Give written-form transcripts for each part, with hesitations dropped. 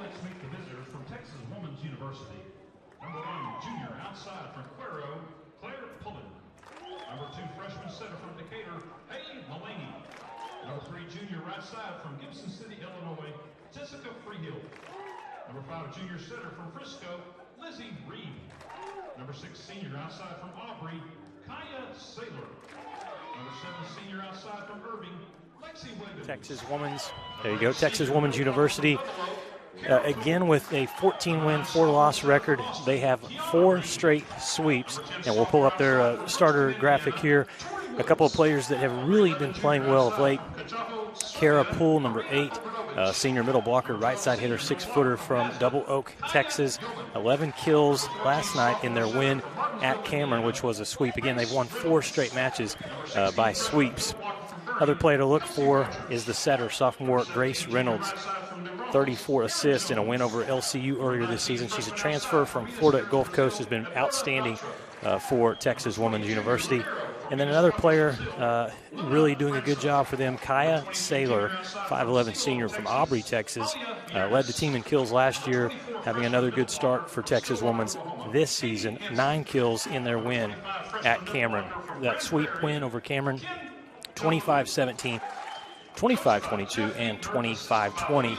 let's meet the visitors from Texas Woman's University. Number 1, junior outside from Cuero, Claire Pullen. Number 2, freshman setter from Decatur, Haley Mullaney. Number 3, junior right side from Gibson City, Illinois, Jessica Freehill. Number 5, junior setter from Frisco, Lizzie Reed. Number 6, senior outside from Aubrey, Kaya Saylor. Number 7, senior outside from Irving, Lexi Wiggins. Texas Women's, there you go, Texas Women's University. Again, with a 14-win, 4-loss record, they have 4 straight sweeps. And we'll pull up their starter graphic here. A couple of players that have really been playing well of late. Kara Poole, number 8, senior middle blocker, right side hitter, 6-footer from Double Oak, Texas. 11 kills last night in their win at Cameron, which was a sweep. Again, they've won 4 straight matches by sweeps. Other player to look for is the setter, sophomore Grace Reynolds. 34 assists in a win over LCU earlier this season. She's a transfer from Florida Gulf Coast, has been outstanding for Texas Women's University. And then another player really doing a good job for them, Kaya Saylor, 5'11" senior from Aubrey, Texas. Led the team in kills last year, having another good start for Texas Women's this season. 9 kills in their win at Cameron. That sweep win over Cameron, 25-17, 25-22, and 25-20.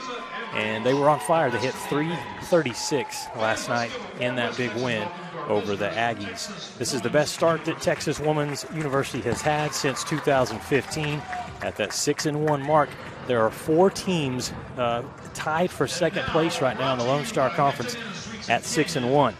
And they were on fire. They hit 336 last night in that big win over the Aggies. This is the best start that Texas Women's University has had since 2015. At that 6-1 mark, there are 4 teams tied for second place right now in the Lone Star Conference at 6-1.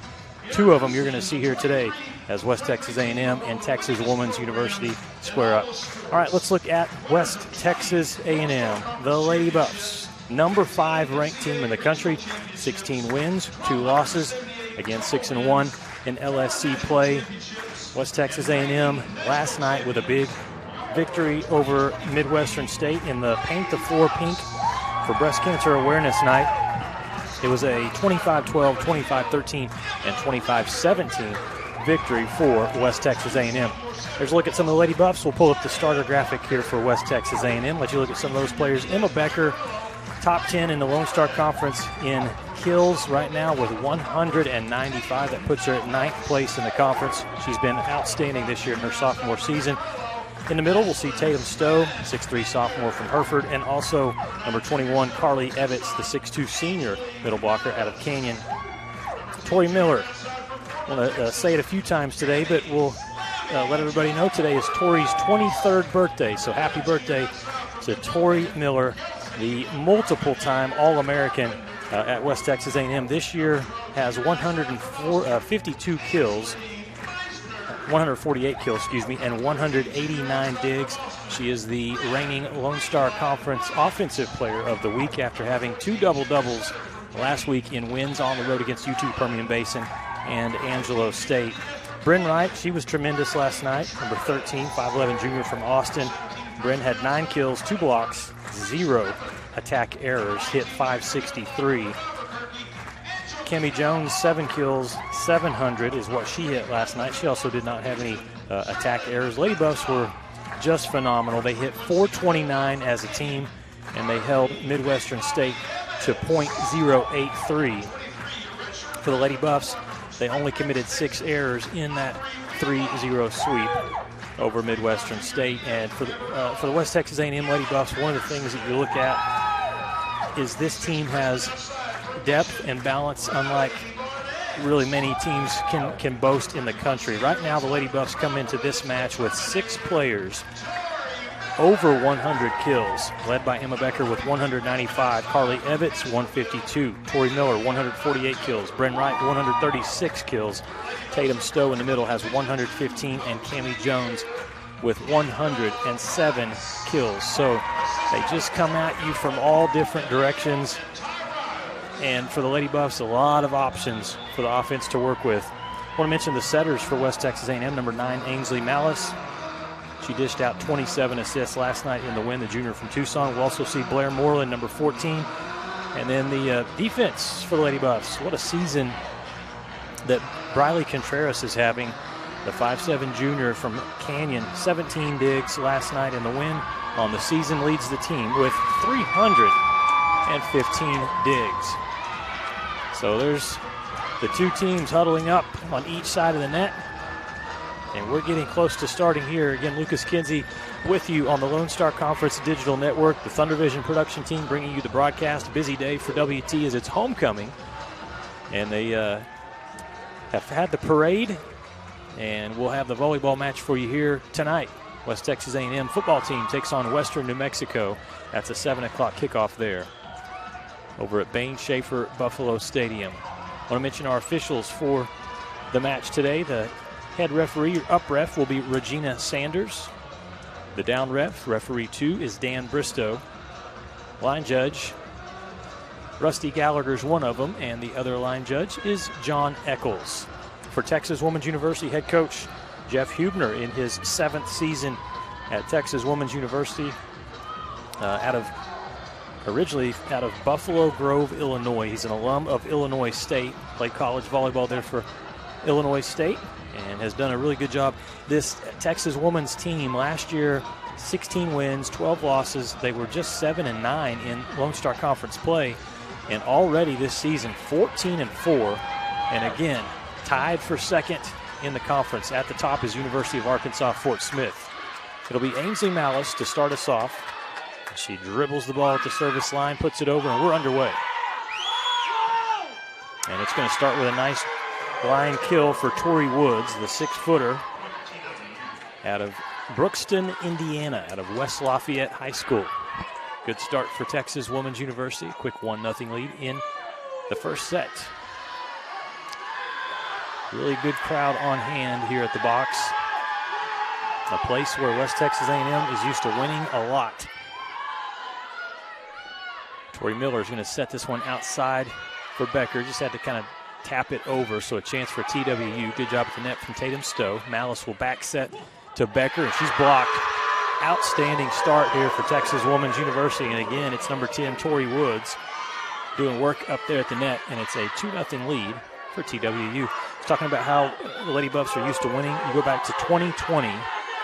2 of them you're going to see here today as West Texas A&M and Texas Women's University square up. All right, let's look at West Texas A&M, the Lady Buffs. Number 5 ranked team in the country, 16 wins, 2 losses. Again, 6-1 in LSC play. West Texas A&M last night with a big victory over Midwestern State in the Paint the Floor Pink for Breast Cancer Awareness Night. It was a 25-12, 25-13, and 25-17 victory for West Texas A&M. There's a look at some of the Lady Buffs. We'll pull up the starter graphic here for West Texas A&M. Let you look at some of those players. Emma Becker, top 10 in the Lone Star Conference in kills right now with 195. That puts her at 9th place in the conference. She's been outstanding this year in her sophomore season. In the middle, we'll see Tatum Stowe, 6'3" sophomore from Hereford, and also number 21, Carly Evitz, the 6'2" senior middle blocker out of Canyon. Tori Miller, I want to say it a few times today, but we'll let everybody know today is Tori's 23rd birthday, so happy birthday to Tori Miller, the multiple-time All-American at West Texas A&M. This year has 152 kills, 148 kills, and 189 digs. She is the reigning Lone Star Conference Offensive Player of the Week after having 2 double-doubles last week in wins on the road against UT Permian Basin and Angelo State. Bryn Wright, she was tremendous last night, number 13, 5'11" junior from Austin. Bryn had 9 kills, 2 blocks, 0 attack errors, hit .563. Cami Jones, 7 kills, 700 is what she hit last night. She also did not have any attack errors. Lady Buffs were just phenomenal. They hit .429 as a team, and they held Midwestern State to .083. For the Lady Buffs, they only committed 6 errors in that 3-0 sweep over Midwestern State. And for the West Texas A&M Lady Buffs, one of the things that you look at is this team has depth and balance unlike really many teams can boast in the country. Right now, the Lady Buffs come into this match with 6 players over 100 kills, led by Emma Becker with 195, Carly Evitz 152, Tori Miller 148 kills, Bryn Wright 136 kills, Tatum Stowe in the middle has 115, and Cami Jones with 107 kills. So they just come at you from all different directions. And for the Lady Buffs, a lot of options for the offense to work with. I want to mention the setters for West Texas A&M. Number 9, Ainsley Malice. She dished out 27 assists last night in the win, the junior from Tucson. We'll also see Blair Moreland, number 14. And then the defense for the Lady Buffs. What a season that Briley Contreras is having. The 5'7" junior from Canyon, 17 digs last night in the win. On the season, leads the team with 315 digs. So there's the two teams huddling up on each side of the net. And we're getting close to starting here. Again, Lucas Kinsey with you on the Lone Star Conference Digital Network, the Thunder Vision production team bringing you the broadcast. A busy day for WT as it's homecoming. And they have had the parade, and we'll have the volleyball match for you here tonight. West Texas A&M football team takes on Western New Mexico. That's a 7 o'clock kickoff there over at Bain Schaefer Buffalo Stadium. I want to mention our officials for the match today. The head referee, or up ref, will be Regina Sanders. The down ref, referee 2, is Dan Bristow. Line judge, Rusty Gallagher's one of them, and the other line judge is John Eccles. For Texas Woman's University head coach Jeff Hubner in his 7th season at Texas Woman's University, originally out of Buffalo Grove, Illinois. He's an alum of Illinois State, played college volleyball there for Illinois State, and has done a really good job. This Texas women's team last year, 16 wins, 12 losses. They were just 7-9 in Lone Star Conference play, and already this season 14-4, and again tied for second in the conference. At the top is University of Arkansas Fort Smith. It'll be Ainsley Malice to start us off. She dribbles the ball at the service line, puts it over, and we're underway. And it's going to start with a nice line kill for Tori Woods, the 6-footer out of Brookston, Indiana, out of West Lafayette High School. Good start for Texas Women's University. Quick 1-0 lead in the first set. Really good crowd on hand here at the box. A place where West Texas A&M is used to winning a lot. Tori Miller is going to set this one outside for Becker. Just had to kind of tap it over, so a chance for TWU. Good job at the net from Tatum Stowe. Malice will back set to Becker, and she's blocked. Outstanding start here for Texas Women's University, and again, it's number 10, Tori Woods, doing work up there at the net, and it's a 2-0 lead for TWU. Talking about how the Lady Buffs are used to winning, you go back to 2020,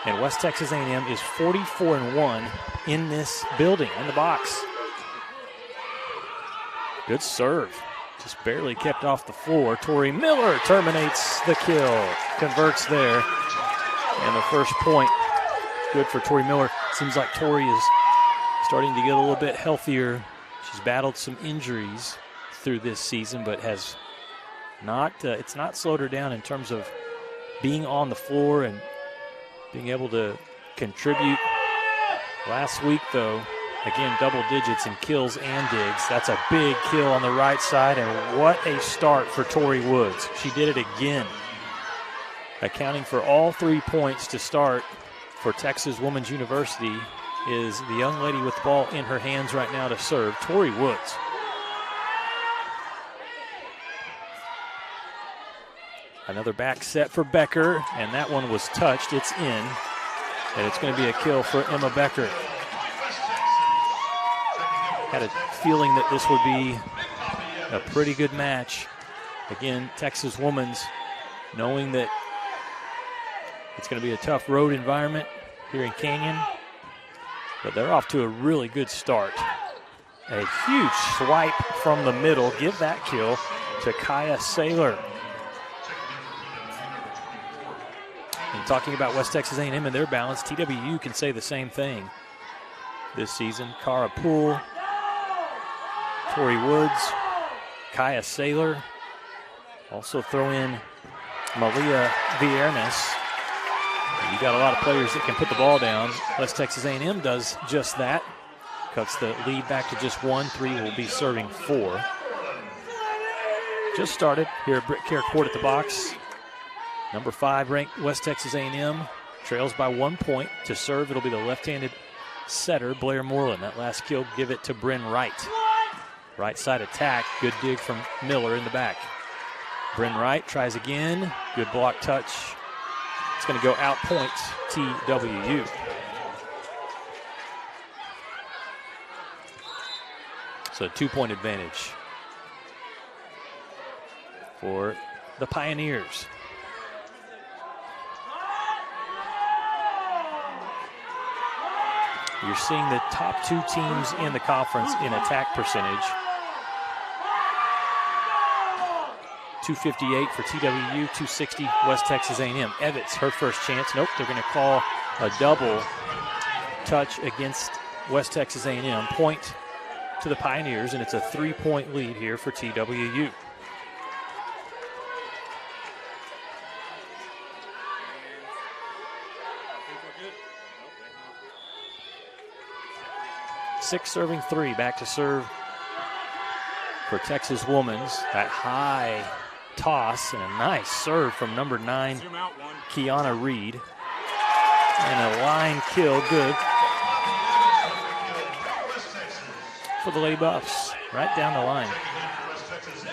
and West Texas A&M is 44-1 in this building, in the box. Good serve. Just barely kept off the floor. Tori Miller terminates the kill. Converts there. And the first point, good for Tori Miller. Seems like Tori is starting to get a little bit healthier. She's battled some injuries through this season, but has not, it's not slowed her down in terms of being on the floor and being able to contribute. Last week, though, again, double digits in kills and digs. That's a big kill on the right side, and what a start for Tori Woods. She did it again. Accounting for all 3 points to start for Texas Women's University is the young lady with the ball in her hands right now to serve, Tori Woods. Another back set for Becker, and that one was touched. It's in, and it's going to be a kill for Emma Becker. Had a feeling that this would be a pretty good match. Again, Texas Women's knowing that it's going to be a tough road environment here in Canyon, but they're off to a really good start. A huge swipe from the middle. Give that kill to Kaya Saylor. And talking about West Texas A&M and their balance, TWU can say the same thing this season. Cara Poole, Tori Woods, Kaya Saylor. Also throw in Malia Viernes. You got a lot of players that can put the ball down. West Texas A&M does just that. Cuts the lead back to just 1. 3 will be serving 4. Just started here at Brick Care Court at the box. Number 5 ranked West Texas A&M trails by 1 point. To serve, it'll be the left-handed setter, Blair Moreland. That last kill, give it to Bryn Wright. Right side attack, good dig from Miller in the back. Bryn Wright tries again, good block touch. It's going to go out point TWU. So a 2-point advantage for the Pioneers. You're seeing the top 2 teams in the conference in attack percentage. 258 for TWU, 260 West Texas A&M. Evans, her first chance. Nope, they're going to call a double touch against West Texas A&M. Point to the Pioneers, and it's a 3-point lead here for TWU. Six serving three, back to serve for Texas Women's. That high toss and a nice serve from number 9, Kiana Reed. And a line kill, good for the Lady Buffs, right down the line.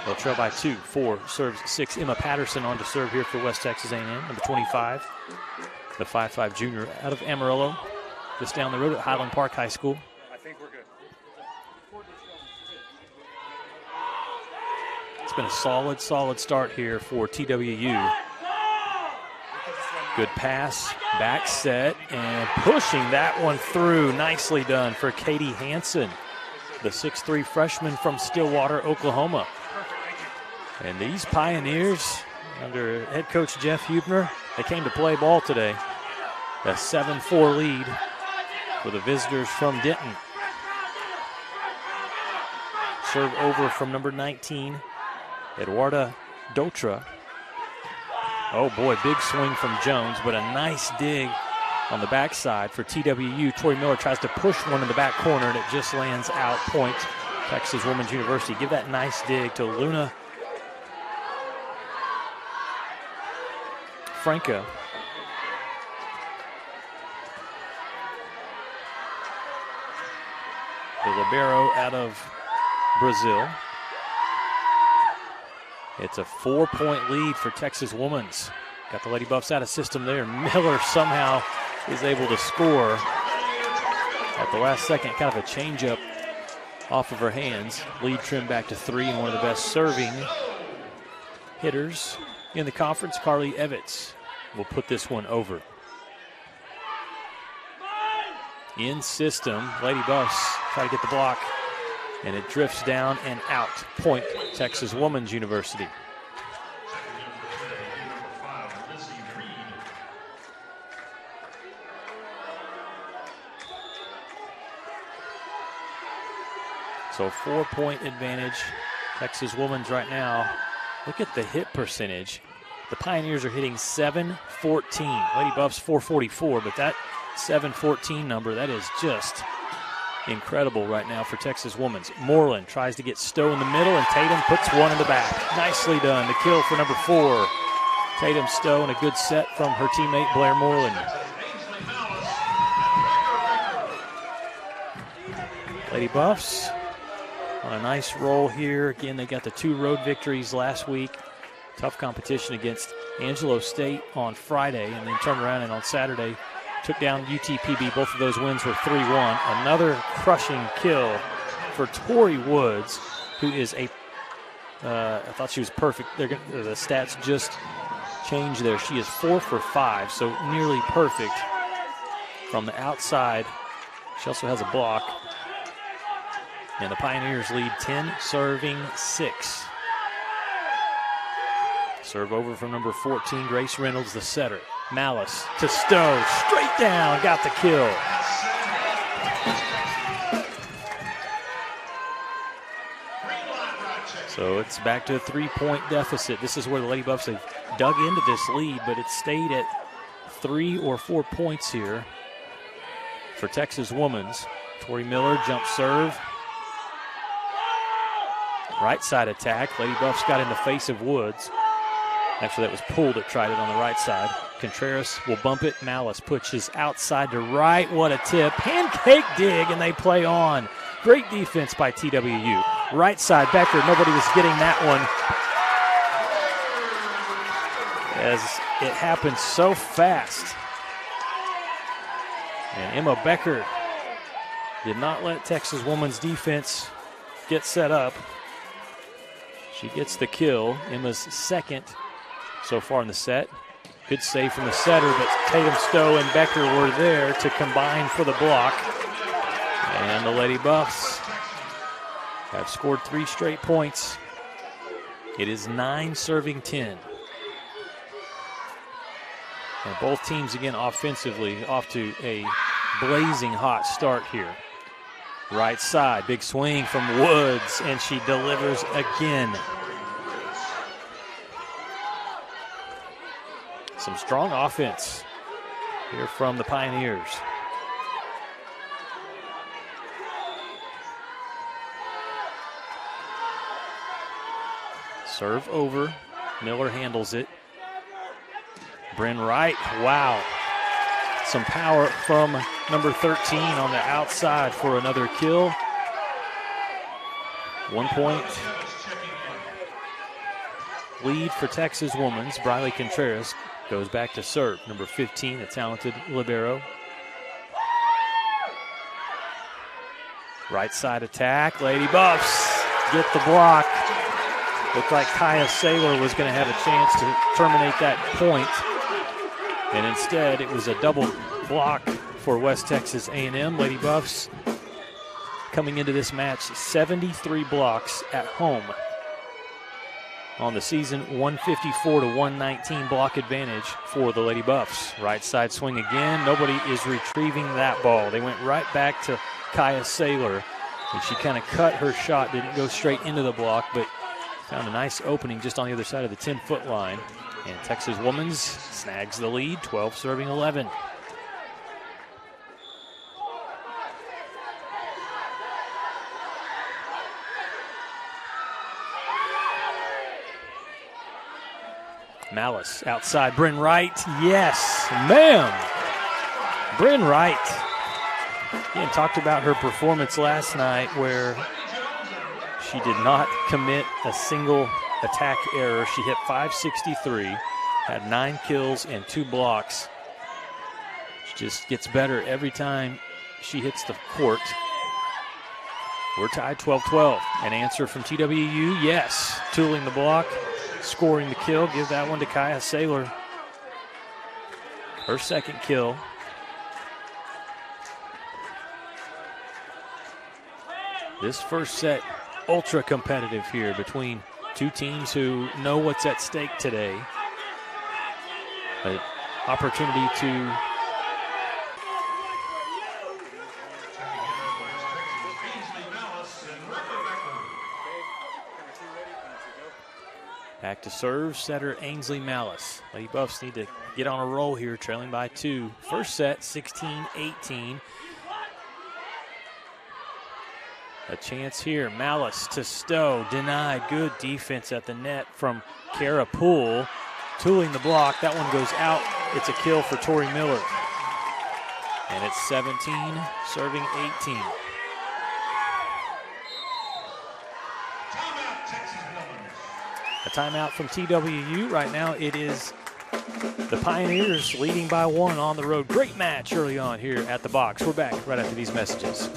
They'll trail by 2. 4 serves 6. Emma Patterson on to serve here for West Texas A&M, number 25, the 5'5" junior out of Amarillo, just down the road at Highland Park High School. It's been a solid start here for TWU. Good pass, back set, and pushing that one through. Nicely done for Katie Hansen, the 6'3" freshman from Stillwater, Oklahoma. And these Pioneers, under head coach Jeff Huebner, they came to play ball today. A 7-4 lead for the visitors from Denton. Serve over from number 19, Eduarda Dotra. Oh boy, big swing from Jones, but a nice dig on the backside for TWU. Tori Miller tries to push one in the back corner, and it just lands out. Point, Texas Women's University. Give that nice dig to Luna Franca. The libero out of Brazil. It's a 4-point lead for Texas Women's. Got the Lady Buffs out of system there. Miller somehow is able to score at the last second. Kind of a changeup off of her hands. Lead trimmed back to 3, and one of the best serving hitters in the conference, Carly Evitz, will put this one over. In system, Lady Buffs try to get the block, and it drifts down and out. Point, Texas Women's University. So 4-point advantage. Texas Women's right now. Look at the hit percentage. The Pioneers are hitting .714. Lady Buffs .444, but that .714 number, that is just incredible right now for Texas Women's. Moreland tries to get Stowe in the middle, and Tatum puts one in the back. Nicely done. The kill for number 4, Tatum Stowe, and a good set from her teammate Blair Moreland. Lady Buffs on a nice roll here. Again, they got the 2 road victories last week. Tough competition against Angelo State on Friday, and then turned around and on Saturday took down UTPB. Both of those wins were 3-1. Another crushing kill for Tori Woods, who is a, I thought she was perfect. The stats just changed there. She is 4 for 5, so nearly perfect from the outside. She also has a block. And the Pioneers lead 10, serving 6. Serve over from number 14, Grace Reynolds, the setter. Malice to Stowe, straight down, got the kill. So it's back to a 3-point deficit. This is where the Lady Buffs have dug into this lead, but it stayed at 3 or 4 points here for Texas Women's. Tori Miller, jump serve. Right side attack. Lady Buffs got in the face of Woods. Actually, that was pulled. It tried it on the right side. Contreras will bump it. Malice pushes outside to right. What a tip. Pancake dig, and they play on. Great defense by TWU. Right side, Becker. Nobody was getting that one, as it happened so fast. And Emma Becker did not let Texas Women's defense get set up. She gets the kill. Emma's second so far in the set. Good save from the setter, but Tatum Stowe and Becker were there to combine for the block. And the Lady Buffs have scored 3 straight points It is 9 serving 10. And both teams, again, offensively off to a blazing hot start here. Right side, big swing from Woods, and she delivers again. Some strong offense here from the Pioneers. Serve over. Miller handles it. Bryn Wright, wow. Some power from number 13 on the outside for another kill. 1 point lead for Texas Women's. Briley Contreras goes back to serve. Number 15, a talented libero. Right side attack. Lady Buffs get the block. Looked like Kaya Saylor was going to have a chance to terminate that point. And instead, it was a double block for West Texas A&M. Lady Buffs coming into this match 73 blocks at home. On the season, 154 to 119 block advantage for the Lady Buffs. Right side swing again. Nobody is retrieving that ball. They went right back to Kaya Saylor, and she kind of cut her shot. Didn't go straight into the block, but found a nice opening just on the other side of the 10-foot line. And Texas Women's snags the lead, 12 serving 11. Malice outside, Bryn Wright. Yes, ma'am. Bryn Wright. Again, talked about her performance last night where she did not commit a single attack error. She hit .563, had 9 kills and 2 blocks. She just gets better every time she hits the court. We're tied 12-12. An answer from TWU, yes. Tooling the block, scoring the kill. Give that one to Kaya Saylor. Her second kill. This first set, ultra competitive here between two teams who know what's at stake today. An opportunity to back to serve, setter Ainsley Malice. Lady Buffs need to get on a roll here, trailing by 2. First set, 16-18. A chance here. Malice to Stowe. Denied. Good defense at the net from Kara Poole. Tooling the block. That one goes out. It's a kill for Tori Miller. And it's 17, serving 18. A timeout from TWU. Right now it is the Pioneers leading by 1 on the road. Great match early on here at the box. We're back right after these messages.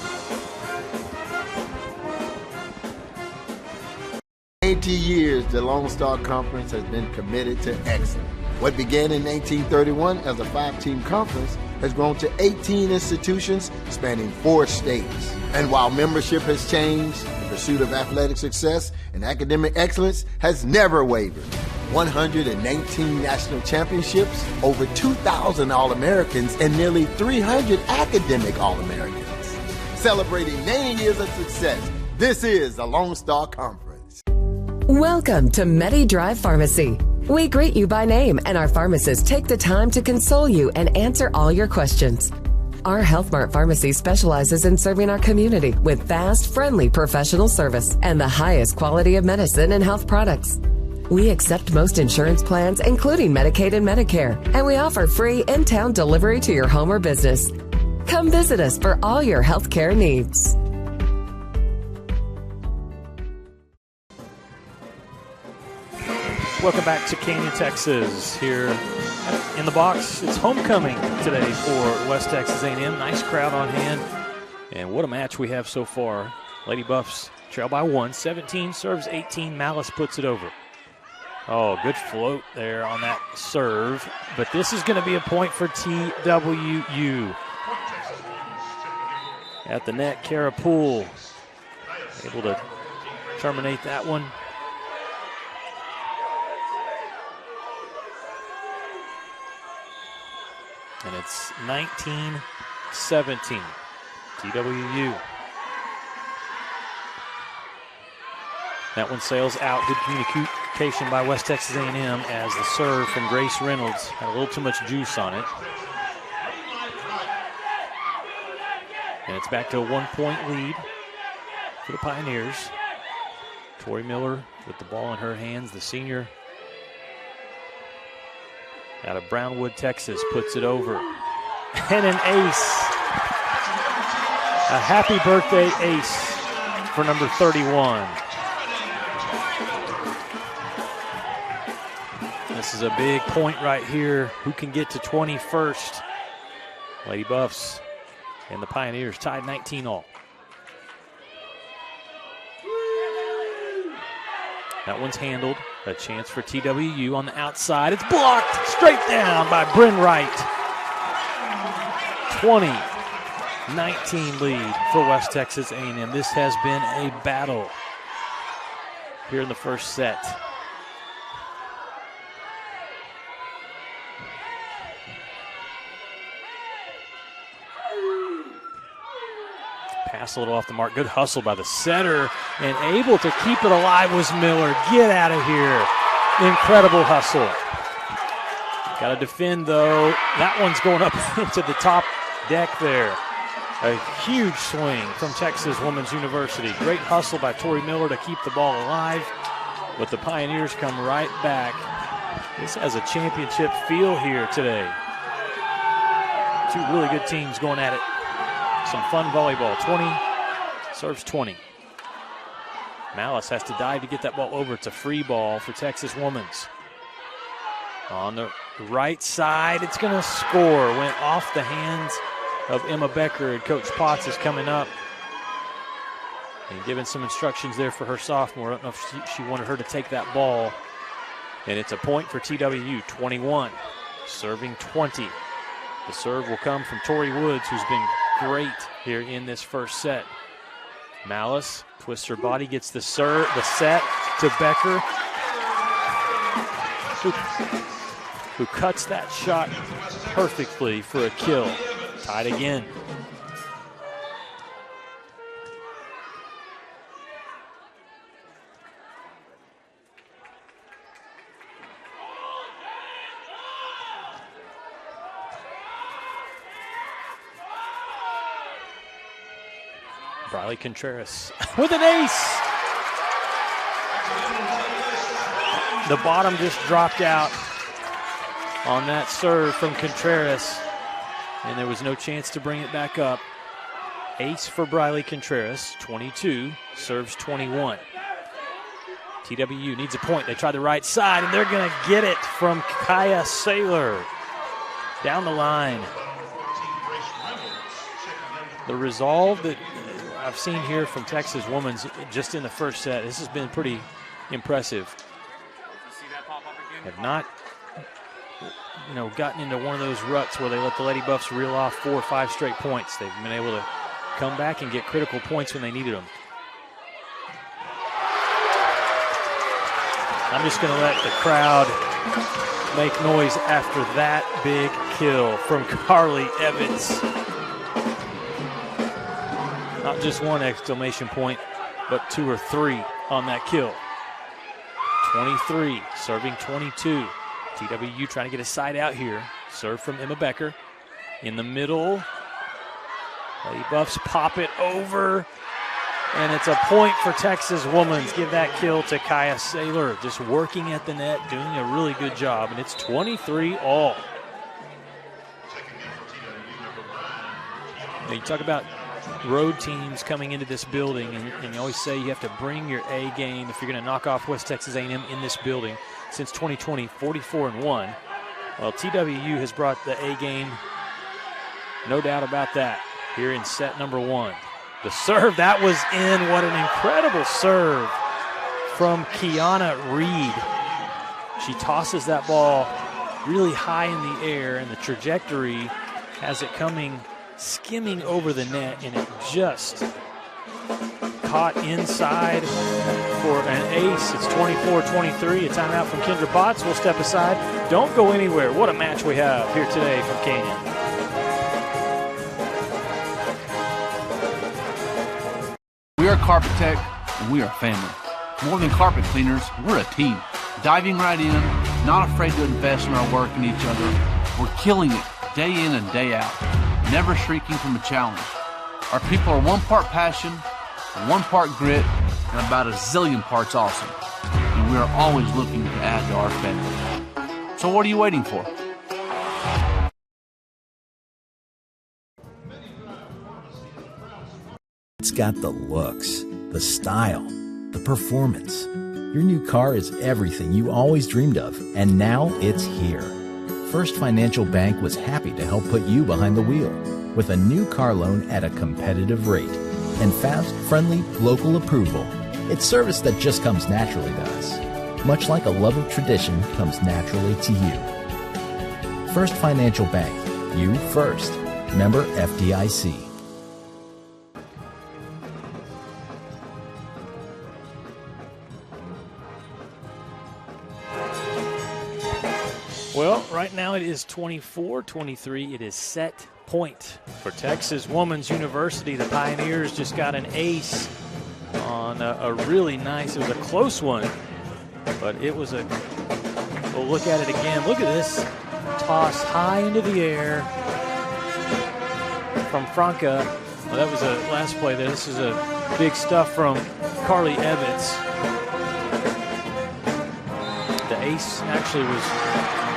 80 years, the Lone Star Conference has been committed to excellence. What began in 1931 as a 5-team conference has grown to 18 institutions spanning 4 states. And while membership has changed, the pursuit of athletic success and academic excellence has never wavered. 119 national championships, over 2,000 All-Americans, and nearly 300 academic All-Americans. Celebrating 90 years of success, this is the Lone Star Conference. Welcome to MediDrive Pharmacy. We greet you by name, and our pharmacists take the time to console you and answer all your questions. Our Health Mart Pharmacy specializes in serving our community with fast, friendly professional service and the highest quality of medicine and health products. We accept most insurance plans, including Medicaid and Medicare, and we offer free in-town delivery to your home or business. Come visit us for all your health care needs. Welcome back to Canyon, Texas. Here in the box, it's homecoming today for West Texas A&M. Nice crowd on hand, and what a match we have so far. Lady Buffs trail by 1, 17 serves 18. Malice puts it over. Oh, good float there on that serve, but this is going to be a point for TWU. At the net, Kara Poole able to terminate that one. And it's 19-17. TWU. That one sails out. Good communication by West Texas A&M as the serve from Grace Reynolds had a little too much juice on it. And it's back to a 1-point lead for the Pioneers. Tori Miller with the ball in her hands, the senior out of Brownwood, Texas, puts it over. And an ace. A happy birthday ace for number 31. This is a big point right here. Who can get to 21st? Lady Buffs and the Pioneers tied 19-all. That one's handled. A chance for TWU on the outside. It's blocked straight down by Bryn Wright. 20-19 lead for West Texas A&M. This has been a battle here in the first set. Pass a little off the mark. Good hustle by the setter, and able to keep it alive was Miller. Get out of here. Incredible hustle. Got to defend, though. That one's going up into the top deck there. A huge swing from Texas Women's University. Great hustle by Tori Miller to keep the ball alive, but the Pioneers come right back. This has a championship feel here today. Two really good teams going at it. Some fun volleyball. 20 serves 20. Malice has to dive to get that ball over. It's a free ball for Texas Women's. On the right side, it's going to score. Went off the hands of Emma Becker, and Coach Potts is coming up and giving some instructions there for her sophomore. I don't know if she wanted her to take that ball. And it's a point for TWU, 21, serving 20. The serve will come from Tori Woods, who's been great here in this first set. Malice twists her body, gets the set to Becker, who cuts that shot perfectly for a kill. Tied again. Briley Contreras with an ace. The bottom just dropped out on that serve from Contreras, and there was no chance to bring it back up. Ace for Briley Contreras, 22, serves 21. TWU needs a point. They try the right side, and they're going to get it from Kaya Saylor. Down the line. The resolve that I've seen here from Texas Women's just in the first set, this has been pretty impressive. Have not, gotten into one of those ruts where they let the Lady Buffs reel off 4 or 5 straight points. They've been able to come back and get critical points when they needed them. I'm just going to let the crowd make noise after that big kill from Carly Evans. Not just one exclamation point, but 2 or 3 on that kill. 23, serving 22. TWU trying to get a side out here. Serve from Emma Becker. In the middle. Lady Buffs pop it over. And it's a point for Texas Women's. Give that kill to Kaya Saylor. Just working at the net, doing a really good job. And it's 23-all. Now you talk about road teams coming into this building, and you always say you have to bring your A game if you're going to knock off West Texas A&M in this building. Since 2020, 44-1. Well, TWU has brought the A game, no doubt about that, here in set number 1. The serve, that was in. What an incredible serve from Kiana Reed. She tosses that ball really high in the air, and the trajectory has it coming skimming over the net, and it just caught inside for an ace. It's 24-23. A timeout from Kendra Potts. We'll step aside. Don't go anywhere. What a match we have here today from Canyon. We are Carpet Tech, and we are family. More than carpet cleaners, we're a team. Diving right in, not afraid to invest in our work and each other. We're killing it day in and day out, never shrinking from a challenge. Our people are 1 part passion, 1 part grit, and about a zillion parts awesome. And we are always looking to add to our family. So what are you waiting for? It's got the looks, the style, the performance. Your new car is everything you always dreamed of, and now it's here. First Financial Bank was happy to help put you behind the wheel with a new car loan at a competitive rate and fast, friendly, local approval. It's service that just comes naturally to us, much like a love of tradition comes naturally to you. First Financial Bank, you first. Member FDIC. Well, right now it is 24-23. It is set point for Texas Woman's University. The Pioneers just got an ace on a really nice, it was a close one, but it was we'll look at it again. Look at this toss high into the air from Franca. Well, that was a last play there. This is a big stuff from Carly Evans. The ace actually was,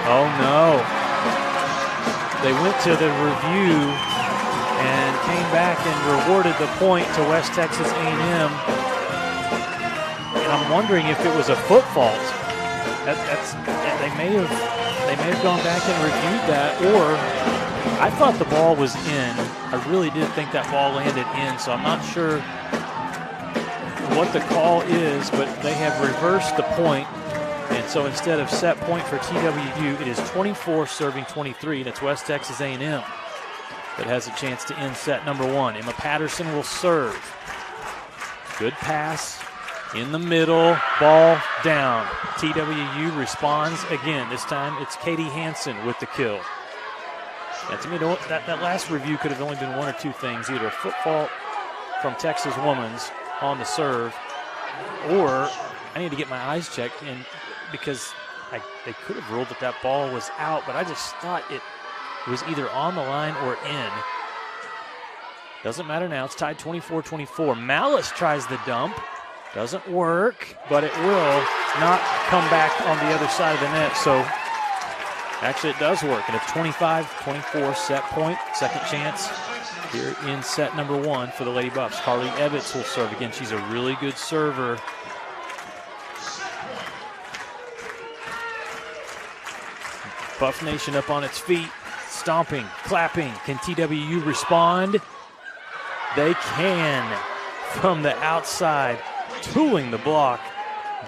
oh no. They went to the review and came back and rewarded the point to West Texas A&M. And I'm wondering if it was a foot fault. They may have gone back and reviewed that, or I thought the ball was in. I really did think that ball landed in, so I'm not sure what the call is, but they have reversed the point. And so instead of set point for TWU, it is 24 serving 23. That's West Texas A&M that has a chance to end set number 1. Emma Patterson will serve. Good pass in the middle, ball down. TWU responds again. This time it's Katie Hansen with the kill. And to me, that last review could have only been one or two things, either a foot fault from Texas Women's on the serve, or I need to get my eyes checked, and because they could have ruled that ball was out, but I just thought it was either on the line or in. Doesn't matter now. It's tied 24-24. Malice tries the dump. Doesn't work, but it will not come back on the other side of the net. So actually it does work, and it's 25-24 set point. Second chance here in set number 1 for the Lady Buffs. Carly Evans will serve again. She's a really good server. Buff Nation up on its feet, stomping, clapping. Can TWU respond? They can. From the outside, tooling the block,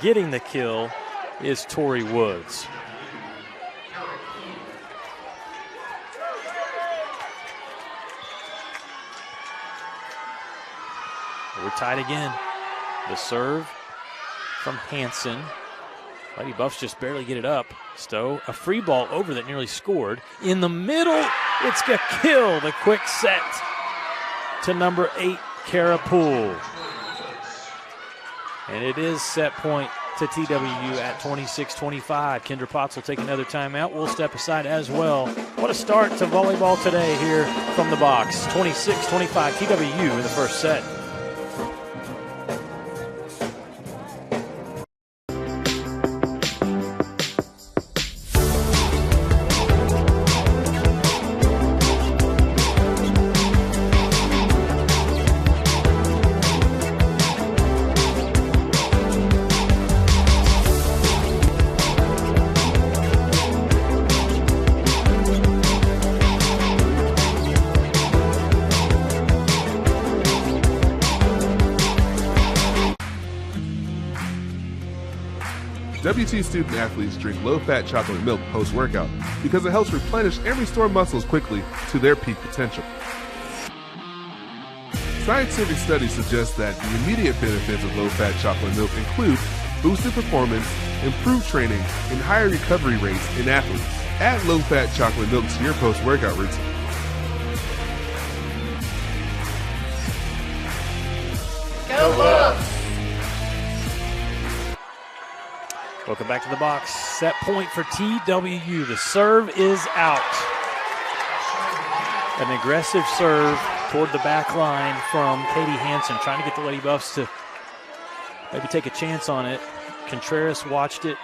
getting the kill is Tori Woods. We're tied again. The serve from Hansen. Lady Buffs just barely get it up. Stowe, a free ball over that nearly scored. In the middle, it's a kill. The quick set to number 8, Kara Poole. And it is set point to TWU at 26-25. Kendra Potts will take another timeout. We'll step aside as well. What a start to volleyball today here from the box. 26-25 TWU in the first set. WT student athletes drink low-fat chocolate milk post-workout because it helps replenish and restore muscles quickly to their peak potential. Scientific studies suggest that the immediate benefits of low-fat chocolate milk include boosted performance, improved training, and higher recovery rates in athletes. Add low-fat chocolate milk to your post-workout routine. Go Bucks! Welcome back to the box. Set point for TWU. The serve is out. An aggressive serve toward the back line from Katie Hansen, trying to get the Lady Buffs to maybe take a chance on it. Contreras watched it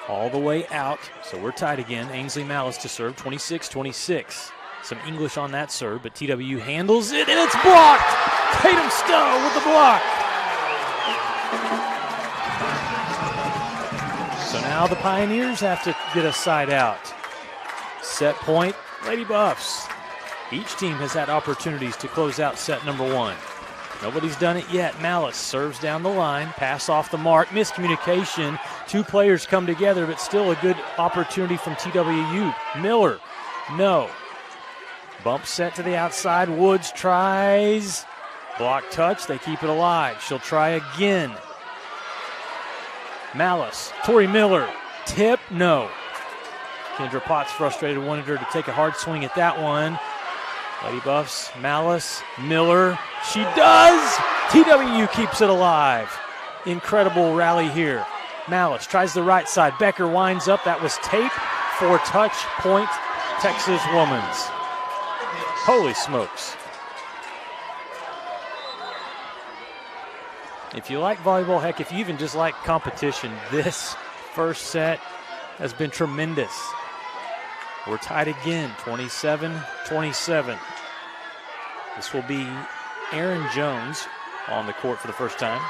all the way out, so we're tied again. Ainsley Malice to serve, 26-26. Some English on that serve, but TWU handles it, and it's blocked! Tatum Stowe with the block. So now the Pioneers have to get a side out. Set point, Lady Buffs. Each team has had opportunities to close out set number one. Nobody's done it yet. Malice serves down the line, pass off the mark, miscommunication. Two players come together, but still a good opportunity from TWU. Miller, no. Bump set to the outside. Woods tries. Block touch. They keep it alive. She'll try again. Malice. Tori Miller. Tip. No. Kendra Potts frustrated. Wanted her to take a hard swing at that one. Lady Buffs. Malice. Miller. She does. TWU keeps it alive. Incredible rally here. Malice tries the right side. Becker winds up. That was tape for touch point. Texas Women's. Holy smokes. If you like volleyball, heck, if you even just like competition, this first set has been tremendous. We're tied again, 27-27. This will be Aaron Jones on the court for the first time.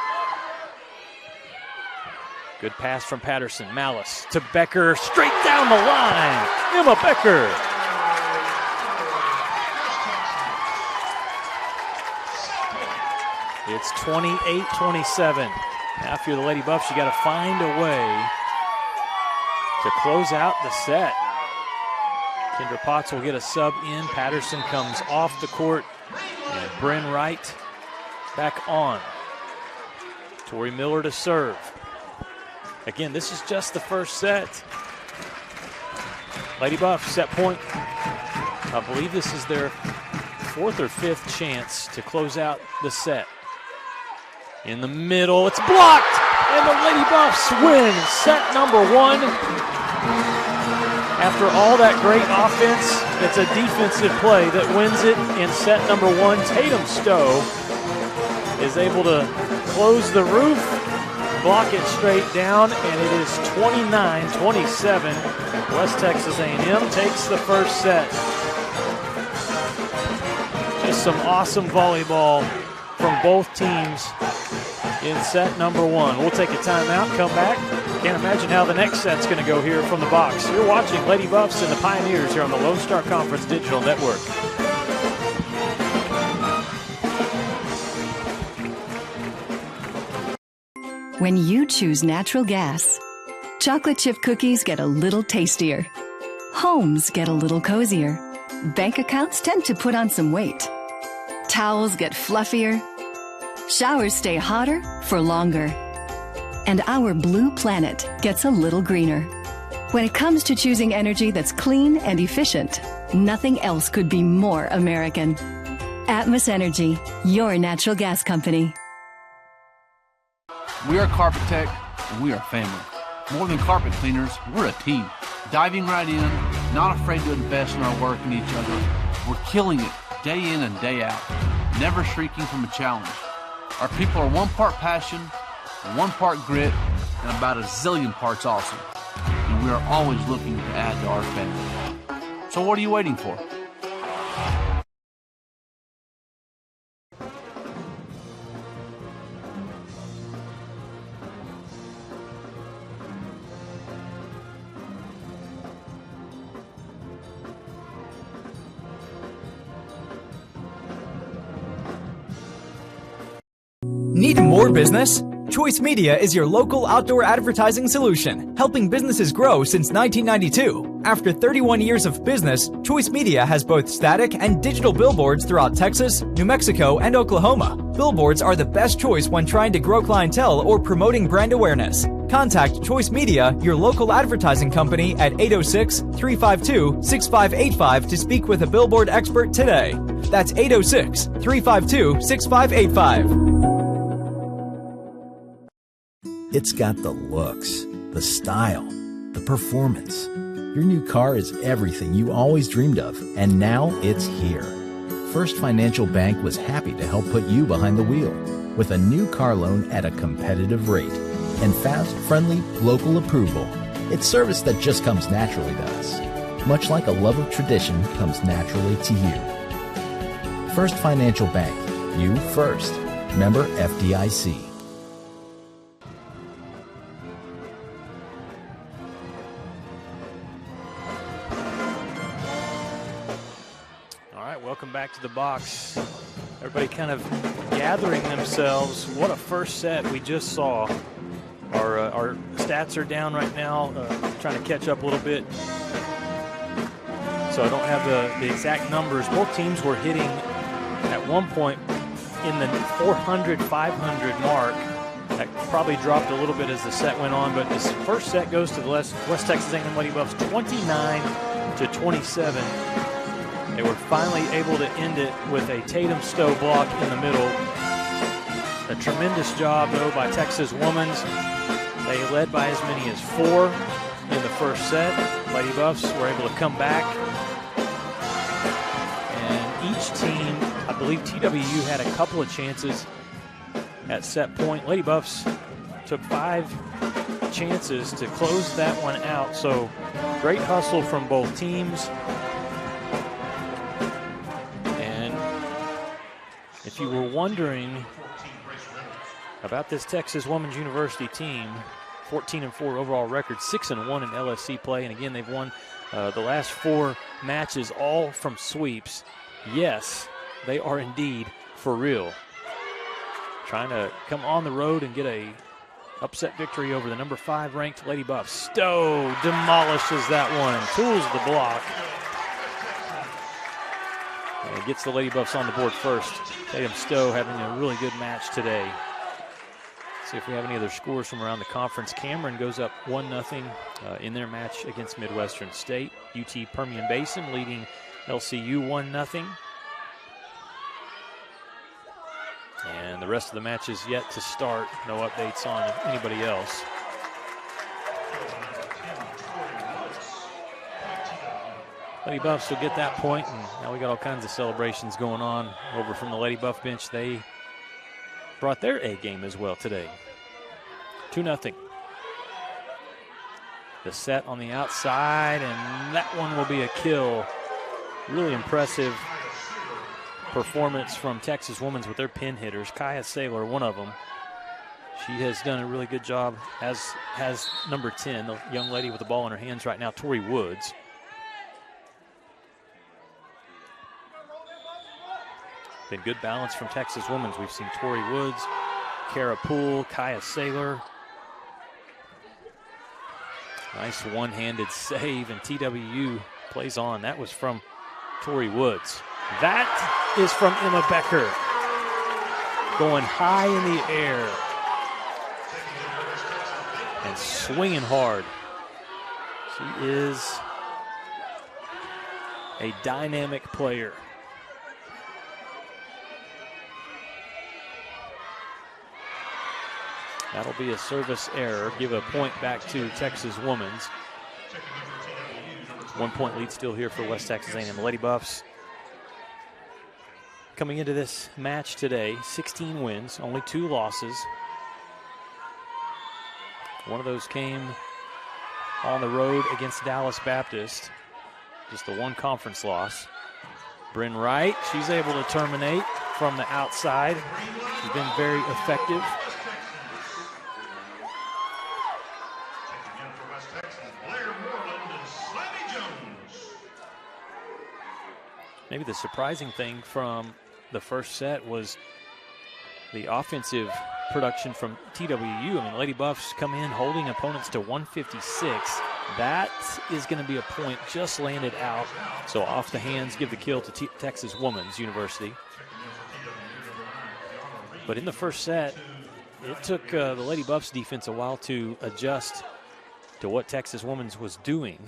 Good pass from Patterson. Malice to Becker, straight down the line. Emma Becker. It's 28-27. Now if you're the Lady Buffs, you got to find a way to close out the set. Kendra Potts will get a sub in. Patterson comes off the court. And Bryn Wright back on. Tori Miller to serve. Again, this is just the first set. Lady Buffs set point. I believe this is their fourth or fifth chance to close out the set. In the middle, it's blocked, and the Lady Buffs win set number one. After all that great offense, it's a defensive play that wins it in set number one. Tatum Stowe is able to close the roof, block it straight down, and it is 29-27. West Texas A&M takes the first set. Just some awesome volleyball from both teams in set number one. We'll take a timeout, come back. Can't imagine how the next set's going to go here from the box. You're watching Lady Buffs and the Pioneers here on the Lone Star Conference Digital Network. When you choose natural gas, chocolate chip cookies get a little tastier. Homes get a little cozier. Bank accounts tend to put on some weight. Towels get fluffier. Showers stay hotter for longer. And our blue planet gets a little greener. When it comes to choosing energy that's clean and efficient, nothing else could be more American. Atmos Energy, your natural gas company. We are Carpet Tech, and we are family. More than carpet cleaners, we're a team. Diving right in, not afraid to invest in our work and each other. We're killing it day in and day out, never shrinking from a challenge. Our people are one part passion, one part grit, and about a zillion parts awesome. And we are always looking to add to our family. So what are you waiting for? Need more business? Choice Media is your local outdoor advertising solution, helping businesses grow since 1992. After 31 years of business, Choice Media has both static and digital billboards throughout Texas, New Mexico, and Oklahoma. Billboards are the best choice when trying to grow clientele or promoting brand awareness. Contact Choice Media, your local advertising company, at 806-352-6585 to speak with a billboard expert today. That's 806-352-6585. It's got the looks, the style, the performance. Your new car is everything you always dreamed of, and now it's here. First Financial Bank was happy to help put you behind the wheel with a new car loan at a competitive rate and fast, friendly, local approval. It's service that just comes naturally to us, much like a love of tradition comes naturally to you. First Financial Bank, you first. Member FDIC. Welcome back to the box. Everybody kind of gathering themselves. What a first set we just saw. Our stats are down right now, trying to catch up a little bit. So I don't have the exact numbers. Both teams were hitting at one point in the 400, 500 mark. That probably dropped a little bit as the set went on, but this first set goes to the West Texas A&M Lady Buffs 29-27. They were finally able to end it with a Tatum Stowe block in the middle. A tremendous job, though, by Texas Women's. They led by as many as 4 in the first set. Lady Buffs were able to come back. And each team, I believe TWU had a couple of chances at set point. Lady Buffs took 5 chances to close that one out. So great hustle from both teams. If you were wondering about this Texas Women's University team, 14-4 overall record, 6-1 in LSC play, and again they've won the last 4 matches, all from sweeps. Yes, they are indeed for real. Trying to come on the road and get a upset victory over the number 5 ranked Lady Buffs. Stowe demolishes that one, tools the block. And gets the Lady Buffs on the board first. Tatum Stowe having a really good match today. See if we have any other scores from around the conference. Cameron goes up 1-0 in their match against Midwestern State. UT Permian Basin leading LCU 1-0. And the rest of the match is yet to start. No updates on anybody else. Lady Buffs will get that point, and now we got all kinds of celebrations going on over from the Lady Buff bench. They brought their A game as well today. 2-0. The set on the outside, and that one will be a kill. Really impressive performance from Texas Women's with their pin hitters. Kaya Saylor, one of them. She has done a really good job, as has number 10, the young lady with the ball in her hands right now, Tori Woods. Been good balance from Texas Women's. We've seen Tori Woods, Kara Poole, Kaya Saylor. Nice one-handed save, and TWU plays on. That was from Tori Woods. That is from Emma Becker. Going high in the air and swinging hard. She is a dynamic player. That'll be a service error. Give a point back to Texas Women's. 1 point lead still here for West Texas A&M Lady Buffs. Coming into this match today, 16 wins, only 2 losses. One of those came on the road against Dallas Baptist. Just the 1 conference loss. Bryn Wright, she's able to terminate from the outside. She's been very effective. Maybe the surprising thing from the first set was the offensive production from TWU. I mean, Lady Buffs come in holding opponents to 156. That is going to be a point just landed out. So off the hands, give the kill to Texas Women's University. But in the first set, it took the Lady Buffs defense a while to adjust to what Texas Women's was doing.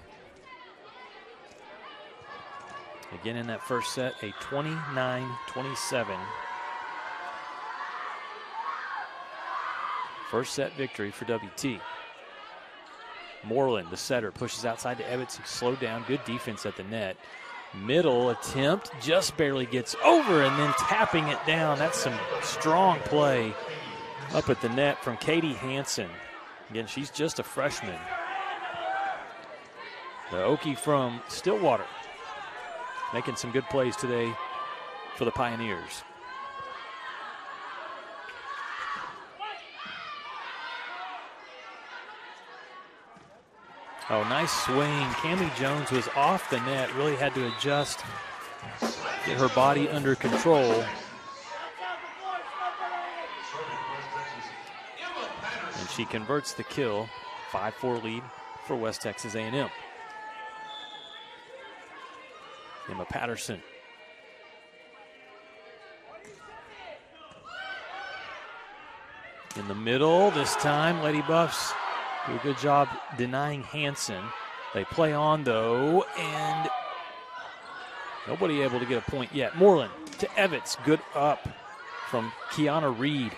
Again, in that first set, a 29-27 first set victory for WT. Moreland, the setter, pushes outside to Ebbets, slowed down. Good defense at the net. Middle attempt, just barely gets over, and then tapping it down. That's some strong play up at the net from Katie Hansen. Again, she's just a freshman. The Okie from Stillwater making some good plays today for the Pioneers. Oh, nice swing. Cammie Jones was off the net, really had to adjust, get her body under control. And she converts the kill. 5-4 lead for West Texas A&M. Emma Patterson. In the middle, this time Lady Buffs do a good job denying Hansen. They play on, though, and nobody able to get a point yet. Moreland to Ebbets. Good up from Kiana Reed.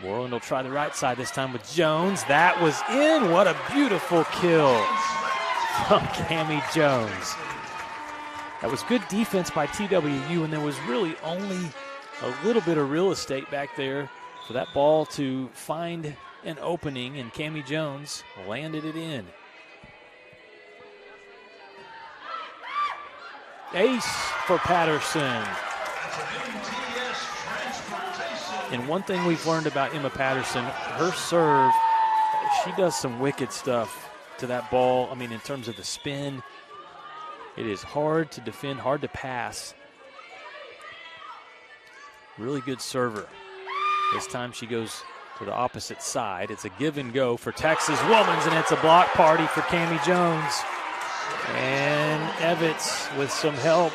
Moreland will try the right side this time with Jones. That was in. What a beautiful kill from Cammie Jones. That was good defense by TWU, and there was really only a little bit of real estate back there for that ball to find an opening, and Cammie Jones landed it in. Ace for Patterson. And one thing we've learned about Emma Patterson, her serve, she does some wicked stuff to that ball. I mean, in terms of the spin, it is hard to defend, hard to pass. Really good server. This time she goes to the opposite side. It's a give and go for Texas Women's, and it's a block party for Cammie Jones. And Ebbets with some help.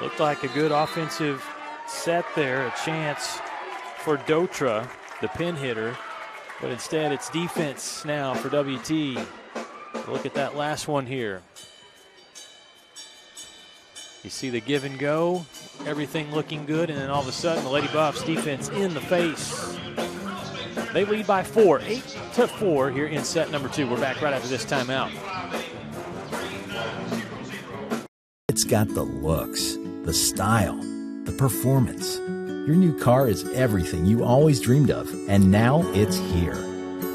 Looked like a good offensive set there, a chance for Dotra, the pin hitter. But instead, it's defense now for WT. Look at that last one here. You see the give and go, everything looking good, and then all of a sudden the Lady Buffs defense in the face. They lead by 4, 8-4 here in set number 2. We're back right after this timeout. It's got the looks, the style, the performance. Your new car is everything you always dreamed of, and now it's here.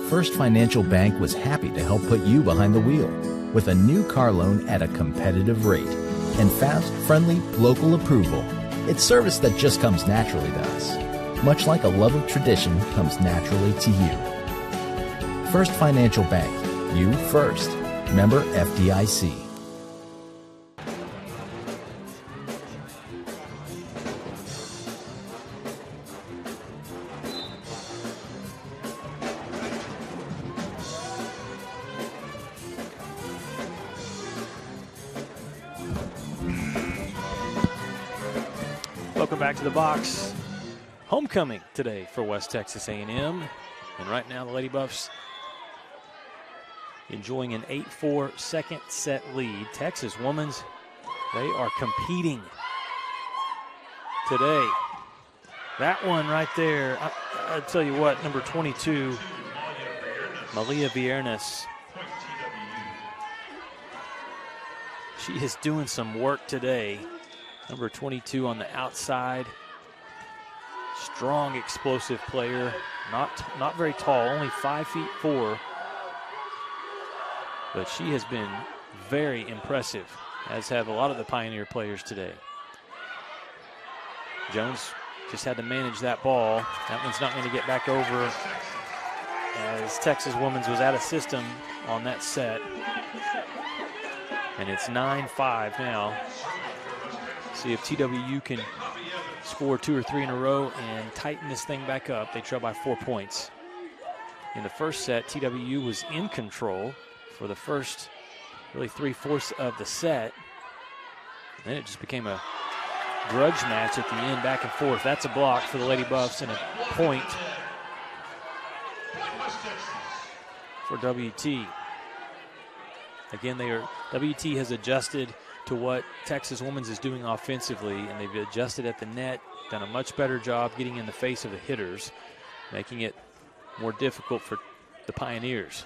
First Financial Bank was happy to help put you behind the wheel with a new car loan at a competitive rate and fast, friendly, local approval. It's service that just comes naturally to us, much like a love of tradition comes naturally to you. First Financial Bank, you first. Member FDIC. Welcome back to the box. Homecoming today for West Texas A&M. And right now the Lady Buffs enjoying an 8-4 second set lead. Texas Women's, they are competing today. That one right there, I tell you what, number 22, Malia Viernes. She is doing some work today. Number 22 on the outside. Strong, explosive player. Not very tall, only 5'4". But she has been very impressive, as have a lot of the Pioneer players today. Jones just had to manage that ball. That one's not going to get back over, as Texas Women's was out of system on that set. And it's 9-5 now. See if TWU can score 2 or 3 in a row and tighten this thing back up. They trail by 4 points. In the first set, TWU was in control for the first really 3/4 of the set. Then it just became a grudge match at the end, back and forth. That's a block for the Lady Buffs and a point for WT. Again, WT has adjusted to what Texas Women's is doing offensively, and they've adjusted at the net, done a much better job getting in the face of the hitters, making it more difficult for the Pioneers.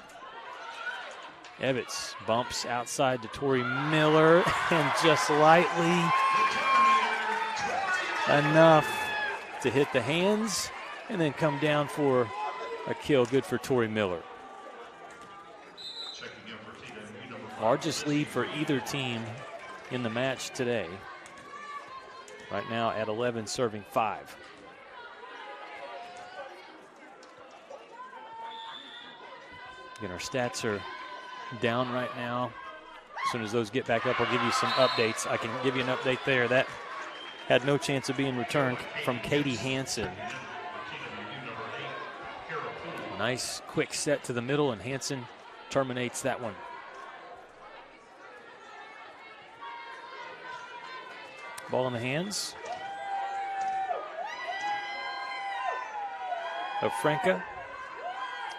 Evitz bumps outside to Tori Miller, and just lightly enough to hit the hands and then come down for a kill. Good for Tori Miller. Largest lead for either team in the match today. Right now at 11, serving 5. Again, our stats are down right now. As soon as those get back up, I'll give you some updates. I can give you an update there. That had no chance of being returned from Katie Hansen. Nice quick set to the middle, and Hansen terminates that one. Ball in the hands of Franca,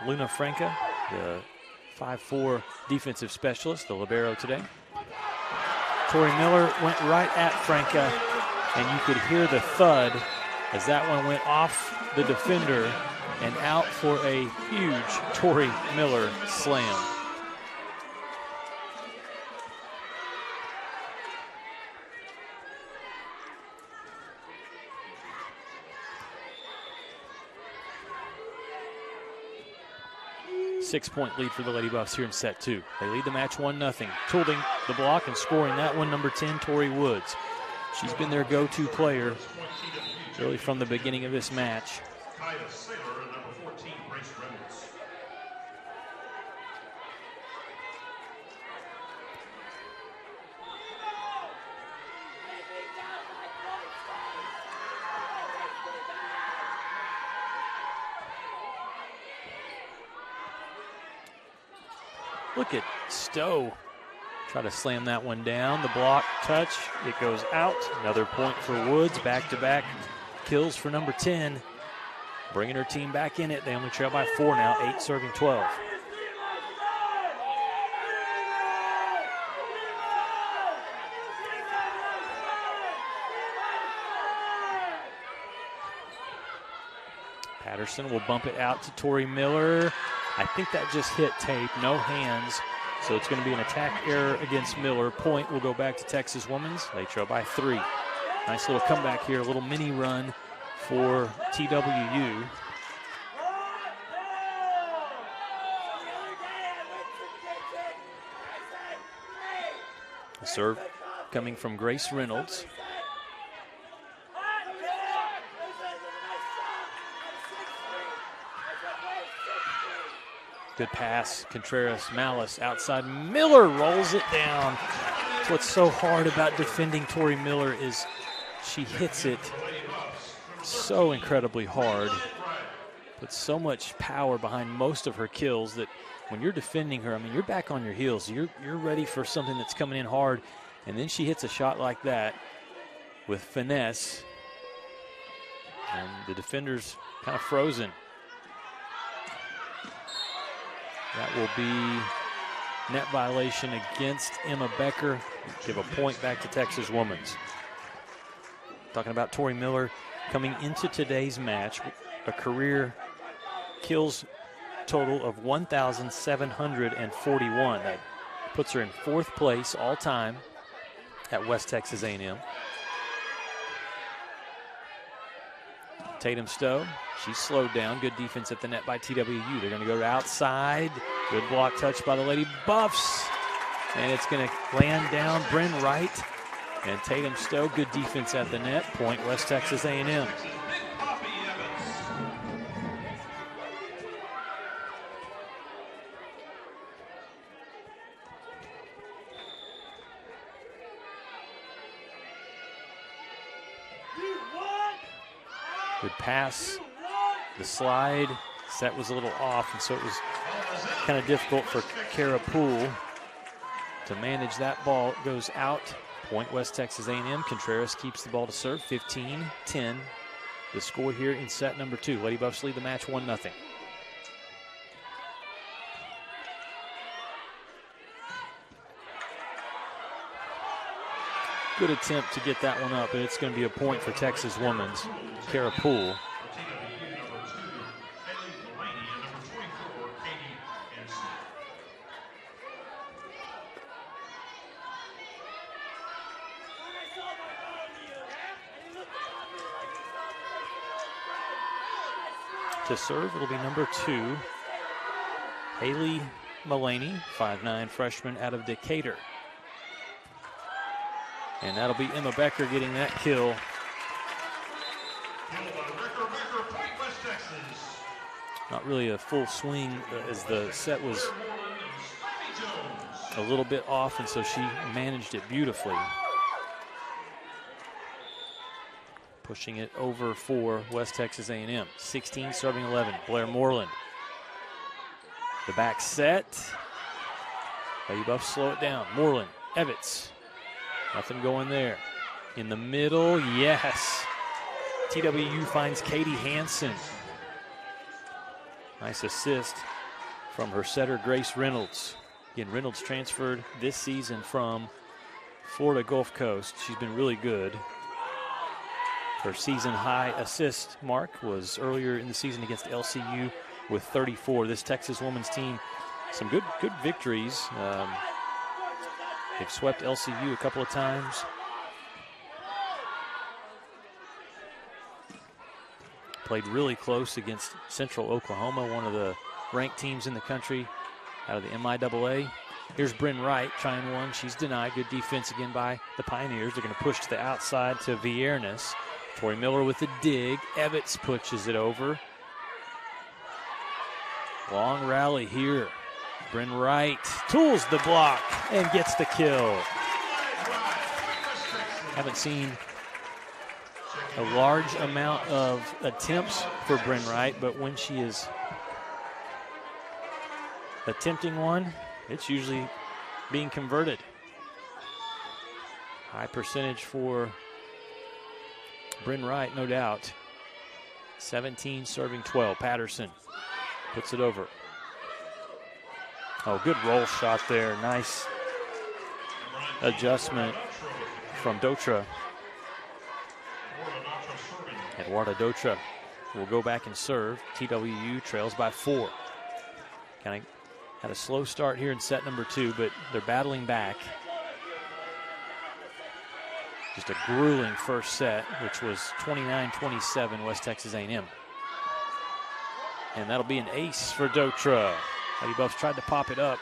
Luna Franca, the 5'4" defensive specialist, the libero today. Tori Miller went right at Franca, and you could hear the thud as that one went off the defender and out for a huge Tori Miller slam. Six-point lead for the Lady Buffs here in set 2. They lead the match 1-0. Tooling the block and scoring that one, number 10, Tori Woods. She's been their go-to player really from the beginning of this match. Look at Stowe try to slam that one down. The block touch, it goes out. Another point for Woods. Back-to-back kills for number 10. Bringing her team back in it. They only trail by 4 now, 8 serving 12. Patterson will bump it out to Tori Miller. I think that just hit tape, no hands. So it's going to be an attack error against Miller. Point will go back to Texas Women's. They trail by 3. Nice little comeback here, a little mini run for TWU. The serve coming from Grace Reynolds. Good pass, Contreras, Malice outside. Miller rolls it down. That's what's so hard about defending Tori Miller is she hits it so incredibly hard. Puts so much power behind most of her kills that when you're defending her, I mean, you're back on your heels. You're ready for something that's coming in hard. And then she hits a shot like that with finesse. And the defender's kind of frozen. That will be net violation against Emma Becker. Give a point back to Texas Women's. Talking about Tori Miller coming into today's match, a career kills total of 1,741. That puts her in 4th place all time at West Texas A&M. Tatum Stowe, she's slowed down. Good defense at the net by TWU. They're going to go outside. Good block touch by the Lady Buffs. And it's going to land down Bryn Wright. And Tatum Stowe, good defense at the net. Point West Texas A&M. Good pass, the slide, Set was a little off, and so it was kind of difficult for Kara Poole to manage that ball. It goes out. Point West Texas A&M. Contreras keeps the ball to serve. 15-10. The score here in set number 2. Lady Buffs lead the match 1-0. Good attempt to get that one up, but it's going to be a point for Texas Women's. Kara Poole. To serve, it'll be number 2, Haley Mullaney, 5'9" freshman out of Decatur. And that'll be Emma Becker getting that kill. Not really a full swing as the set was a little bit off, and so she managed it beautifully. Pushing it over for West Texas A&M. 16 serving 11, Blair Moreland. The back set. Lady Buffs slow it down. Moreland, Evitz. Nothing going there. In the middle, yes. TWU finds Katie Hansen. Nice assist from her setter, Grace Reynolds. Again, Reynolds transferred this season from Florida Gulf Coast. She's been really good. Her season high assist mark was earlier in the season against LCU with 34. This Texas women's team, some good victories. They've swept LCU a couple of times. Played really close against Central Oklahoma, one of the ranked teams in the country out of the MIAA. Here's Bryn Wright trying one. She's denied. Good defense again by the Pioneers. They're going to push to the outside to Viernes. Tori Miller with the dig. Evitz pushes it over. Long rally here. Bryn Wright tools the block and gets the kill. Haven't seen a large amount of attempts for Bryn Wright, but when she is attempting one, it's usually being converted. High percentage for Bryn Wright, no doubt. 17 serving 12. Patterson puts it over. Oh, good roll shot there. Nice adjustment from Dotra. Eduarda Dotra will go back and serve. TWU trails by 4. Kind of had a slow start here in set number 2, but they're battling back. Just a grueling first set, which was 29-27 West Texas A&M. And that'll be an ace for Dotra. Lady Buffs tried to pop it up.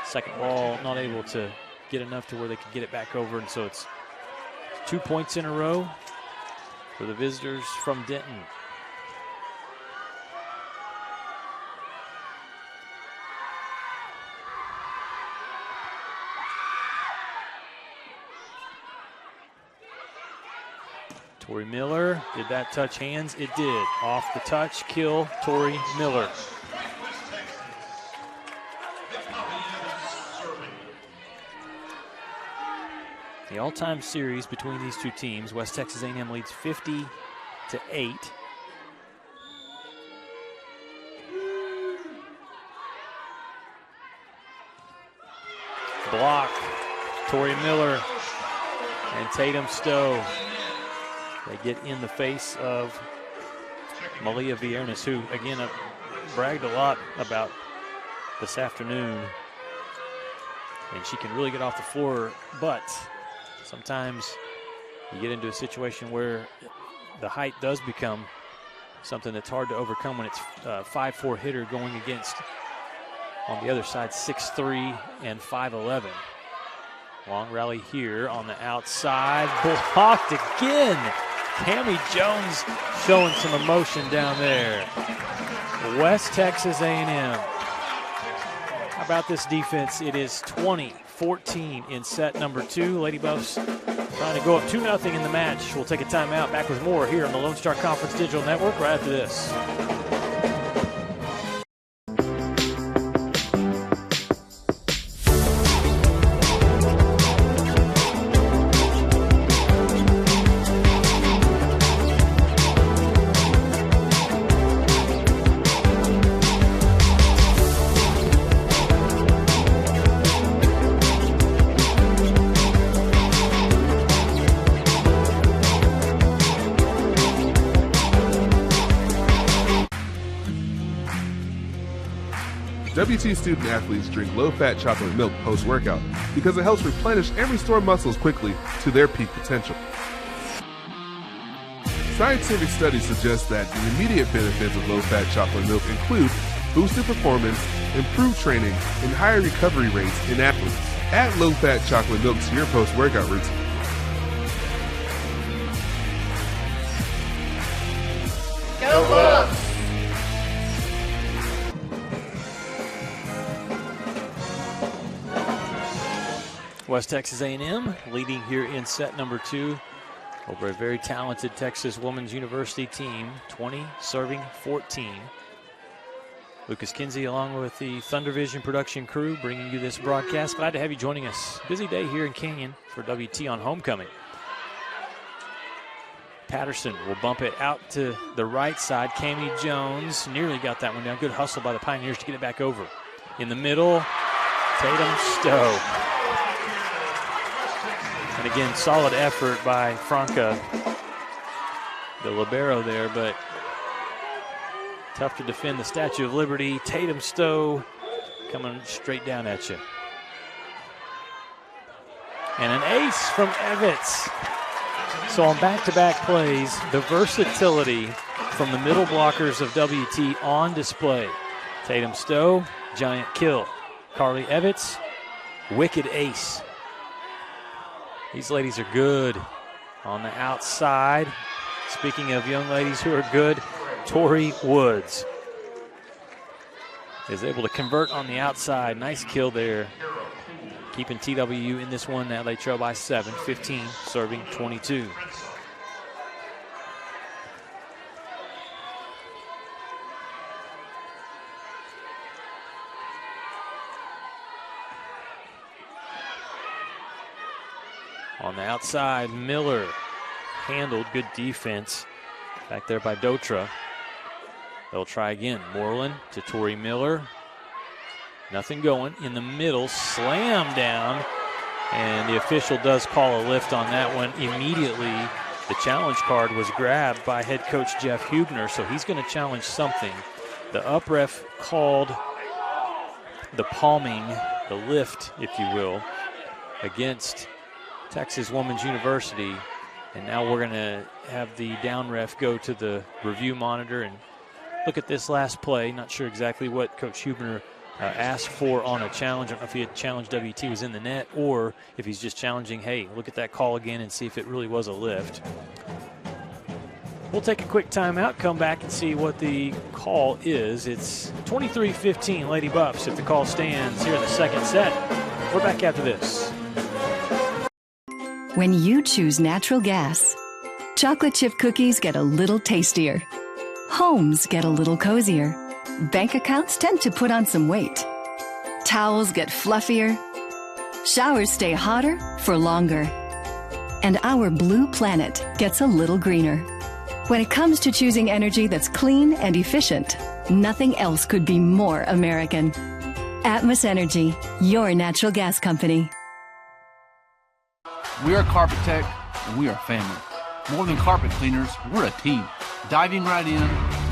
Second ball, not able to get enough to where they could get it back over, and so it's 2 points in a row for the visitors from Denton. Tori Miller, did that touch hands? It did. Off the touch, kill, Tori Miller. The all-time series between these two teams, West Texas A&M leads 50-8. Block, Tori Miller and Tatum Stowe. They get in the face of Malia Viernes, who, again, bragged a lot about this afternoon. And she can really get off the floor, but sometimes you get into a situation where the height does become something that's hard to overcome when it's a 5'4" hitter going against, on the other side, 6'3" and 5'11". Long rally here on the outside. Blocked again. Cami Jones showing some emotion down there. West Texas A&M. How about this defense? It is 20-14 in set number 2. Lady Buffs trying to go up 2-0 in the match. We'll take a timeout. Back with more here on the Lone Star Conference Digital Network right after this. WT student athletes drink low-fat chocolate milk post-workout because it helps replenish and restore muscles quickly to their peak potential. Scientific studies suggest that the immediate benefits of low-fat chocolate milk include boosted performance, improved training, and higher recovery rates in athletes. Add low-fat chocolate milk to your post-workout routine. Go Bucks! West Texas A&M leading here in set number 2 over a very talented Texas Women's University team, 20 serving 14. Lucas Kinsey along with the Thunder Vision production crew bringing you this broadcast. Glad to have you joining us. Busy day here in Canyon for WT on homecoming. Patterson will bump it out to the right side. Cami Jones nearly got that one down. Good hustle by the Pioneers to get it back over. In the middle, Tatum Stowe. And again, solid effort by Franca, the libero there, but tough to defend the Statue of Liberty. Tatum Stowe coming straight down at you. And an ace from Evitz. So on back-to-back plays, the versatility from the middle blockers of WT on display. Tatum Stowe, giant kill. Carly Evitz, wicked ace. These ladies are good on the outside. Speaking of young ladies who are good, Tori Woods is able to convert on the outside. Nice kill there. Keeping TWU in this one. Now they trail by 7, 15, serving 22. On the outside, Miller handled, good defense back there by Dotra. They'll try again. Moreland to Tori Miller. Nothing going. In the middle, slam down. And the official does call a lift on that one. Immediately, the challenge card was grabbed by head coach Jeff Hubner, so he's going to challenge something. The up ref called the palming, the lift, if you will, against Texas Women's University. And now we're going to have the down ref go to the review monitor and look at this last play. Not sure exactly what Coach Hubner asked for on a challenge. I don't know if he had challenged WT was in the net or if he's just challenging, hey, look at that call again and see if it really was a lift. We'll take a quick timeout, come back and see what the call is. It's 23-15 Lady Buffs if the call stands here in the second set. We're back after this. When you choose natural gas, chocolate chip cookies get a little tastier. Homes get a little cozier. Bank accounts tend to put on some weight. Towels get fluffier. Showers stay hotter for longer. And our blue planet gets a little greener. When it comes to choosing energy that's clean and efficient, nothing else could be more American. Atmos Energy, your natural gas company. We are Carpet Tech, and we are family. More than carpet cleaners, we're a team. Diving right in,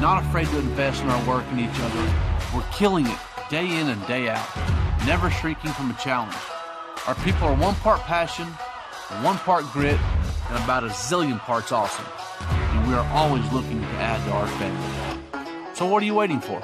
not afraid to invest in our work and each other. We're killing it day in and day out, never shrinking from a challenge. Our people are 1 part passion, 1 part grit, and about a zillion parts awesome. And we are always looking to add to our family. So what are you waiting for?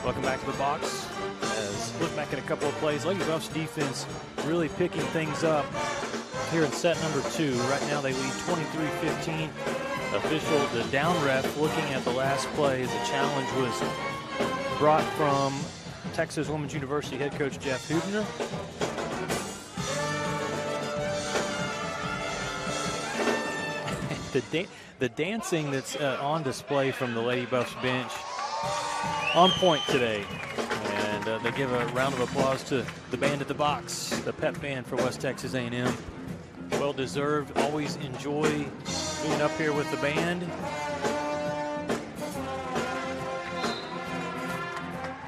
Welcome back to the box. As look back at a couple of plays, Lady Buffs defense really picking things up here in set number 2. Right now they lead 23-15. Official, the down ref, looking at the last play as the challenge was brought from Texas Women's University head coach Jeff Hubner. The dancing that's on display from the Lady Buffs bench on point today. And they give a round of applause to the band at the box, the pep band for West Texas A&M. Well deserved. Always enjoy being up here with the band.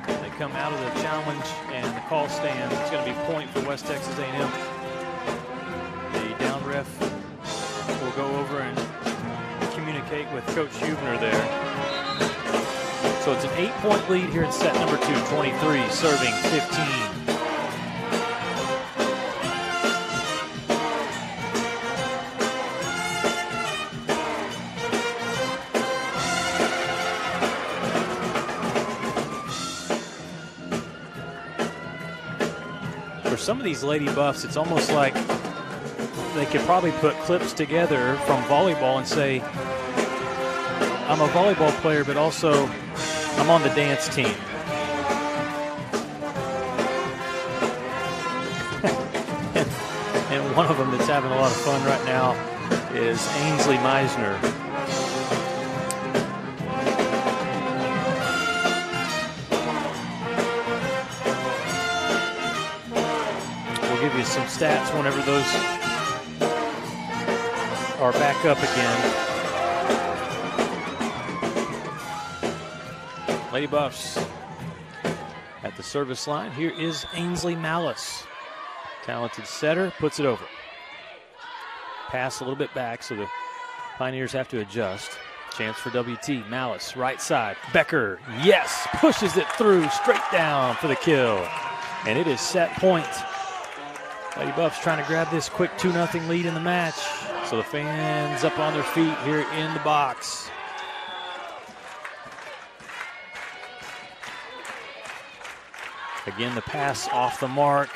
They come out of the challenge and the call stand. It's going to be point for West Texas A&M. The down ref will go over and communicate with Coach Huebner there. So it's an 8-point lead here in set number 2. 23 serving 15. For some of these Lady Buffs, it's almost like they could probably put clips together from volleyball and say, I'm a volleyball player, but also I'm on the dance team. and one of them that's having a lot of fun right now is Ainsley Meisner. We'll give you some stats whenever those are back up again. Lady Buffs at the service line. Here is Ainsley Malice. Talented setter, puts it over. Pass a little bit back, so the Pioneers have to adjust. Chance for WT. Malice, right side. Becker, yes, pushes it through, straight down for the kill. And it is set point. Lady Buffs trying to grab this quick 2-0 lead in the match. So the fans up on their feet here in the box. Again, the pass off the mark.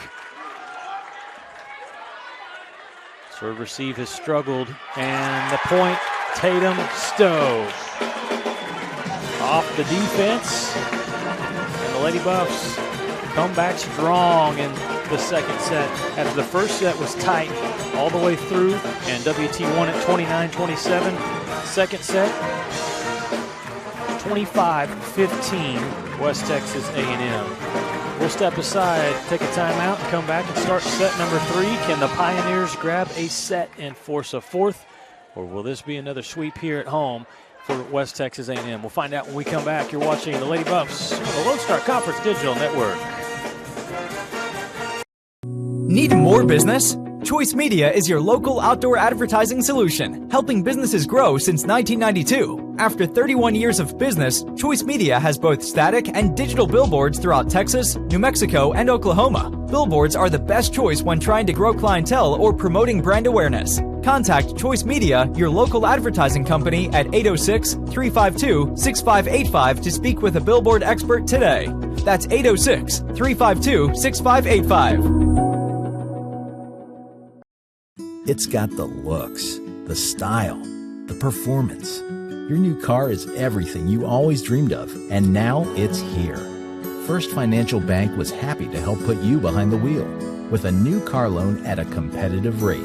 Serve receive has struggled. And the point, Tatum Stowe. Off the defense. And the Lady Buffs come back strong in the second set. After the first set was tight all the way through, and WT won it 29-27. Second set, 25-15, West Texas A&M. We'll step aside, take a timeout, and come back and start set number 3. Can the Pioneers grab a set and force a fourth, or will this be another sweep here at home for West Texas A&M? We'll find out when we come back. You're watching the Lady Buffs on the Lone Star Conference Digital Network. Need more business? Choice Media is your local outdoor advertising solution, helping businesses grow since 1992. After 31 years of business, Choice Media has both static and digital billboards throughout Texas, New Mexico, and Oklahoma. Billboards are the best choice when trying to grow clientele or promoting brand awareness. Contact Choice Media, your local advertising company, at 806-352-6585 to speak with a billboard expert today. That's 806-352-6585. It's got the looks, the style, the performance. Your new car is everything you always dreamed of, and now it's here. First Financial Bank was happy to help put you behind the wheel with a new car loan at a competitive rate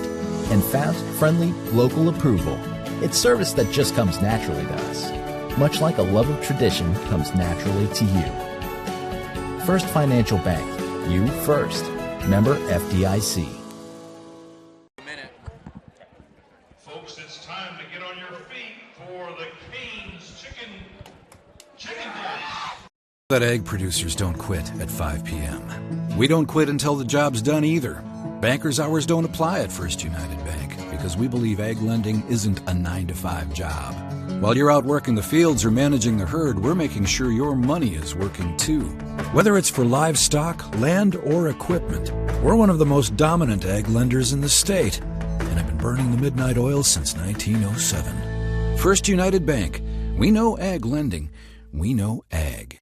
and fast, friendly, local approval. It's service that just comes naturally to us, much like a love of tradition comes naturally to you. First Financial Bank, you first. Member FDIC. That egg producers don't quit at 5 p.m. We don't quit until the job's done either. Bankers' hours don't apply at First United Bank because we believe egg lending isn't a 9-to-5 job. While you're out working the fields or managing the herd, we're making sure your money is working too. Whether it's for livestock, land, or equipment, we're one of the most dominant egg lenders in the state and have been burning the midnight oil since 1907. First United Bank. We know ag lending. We know ag.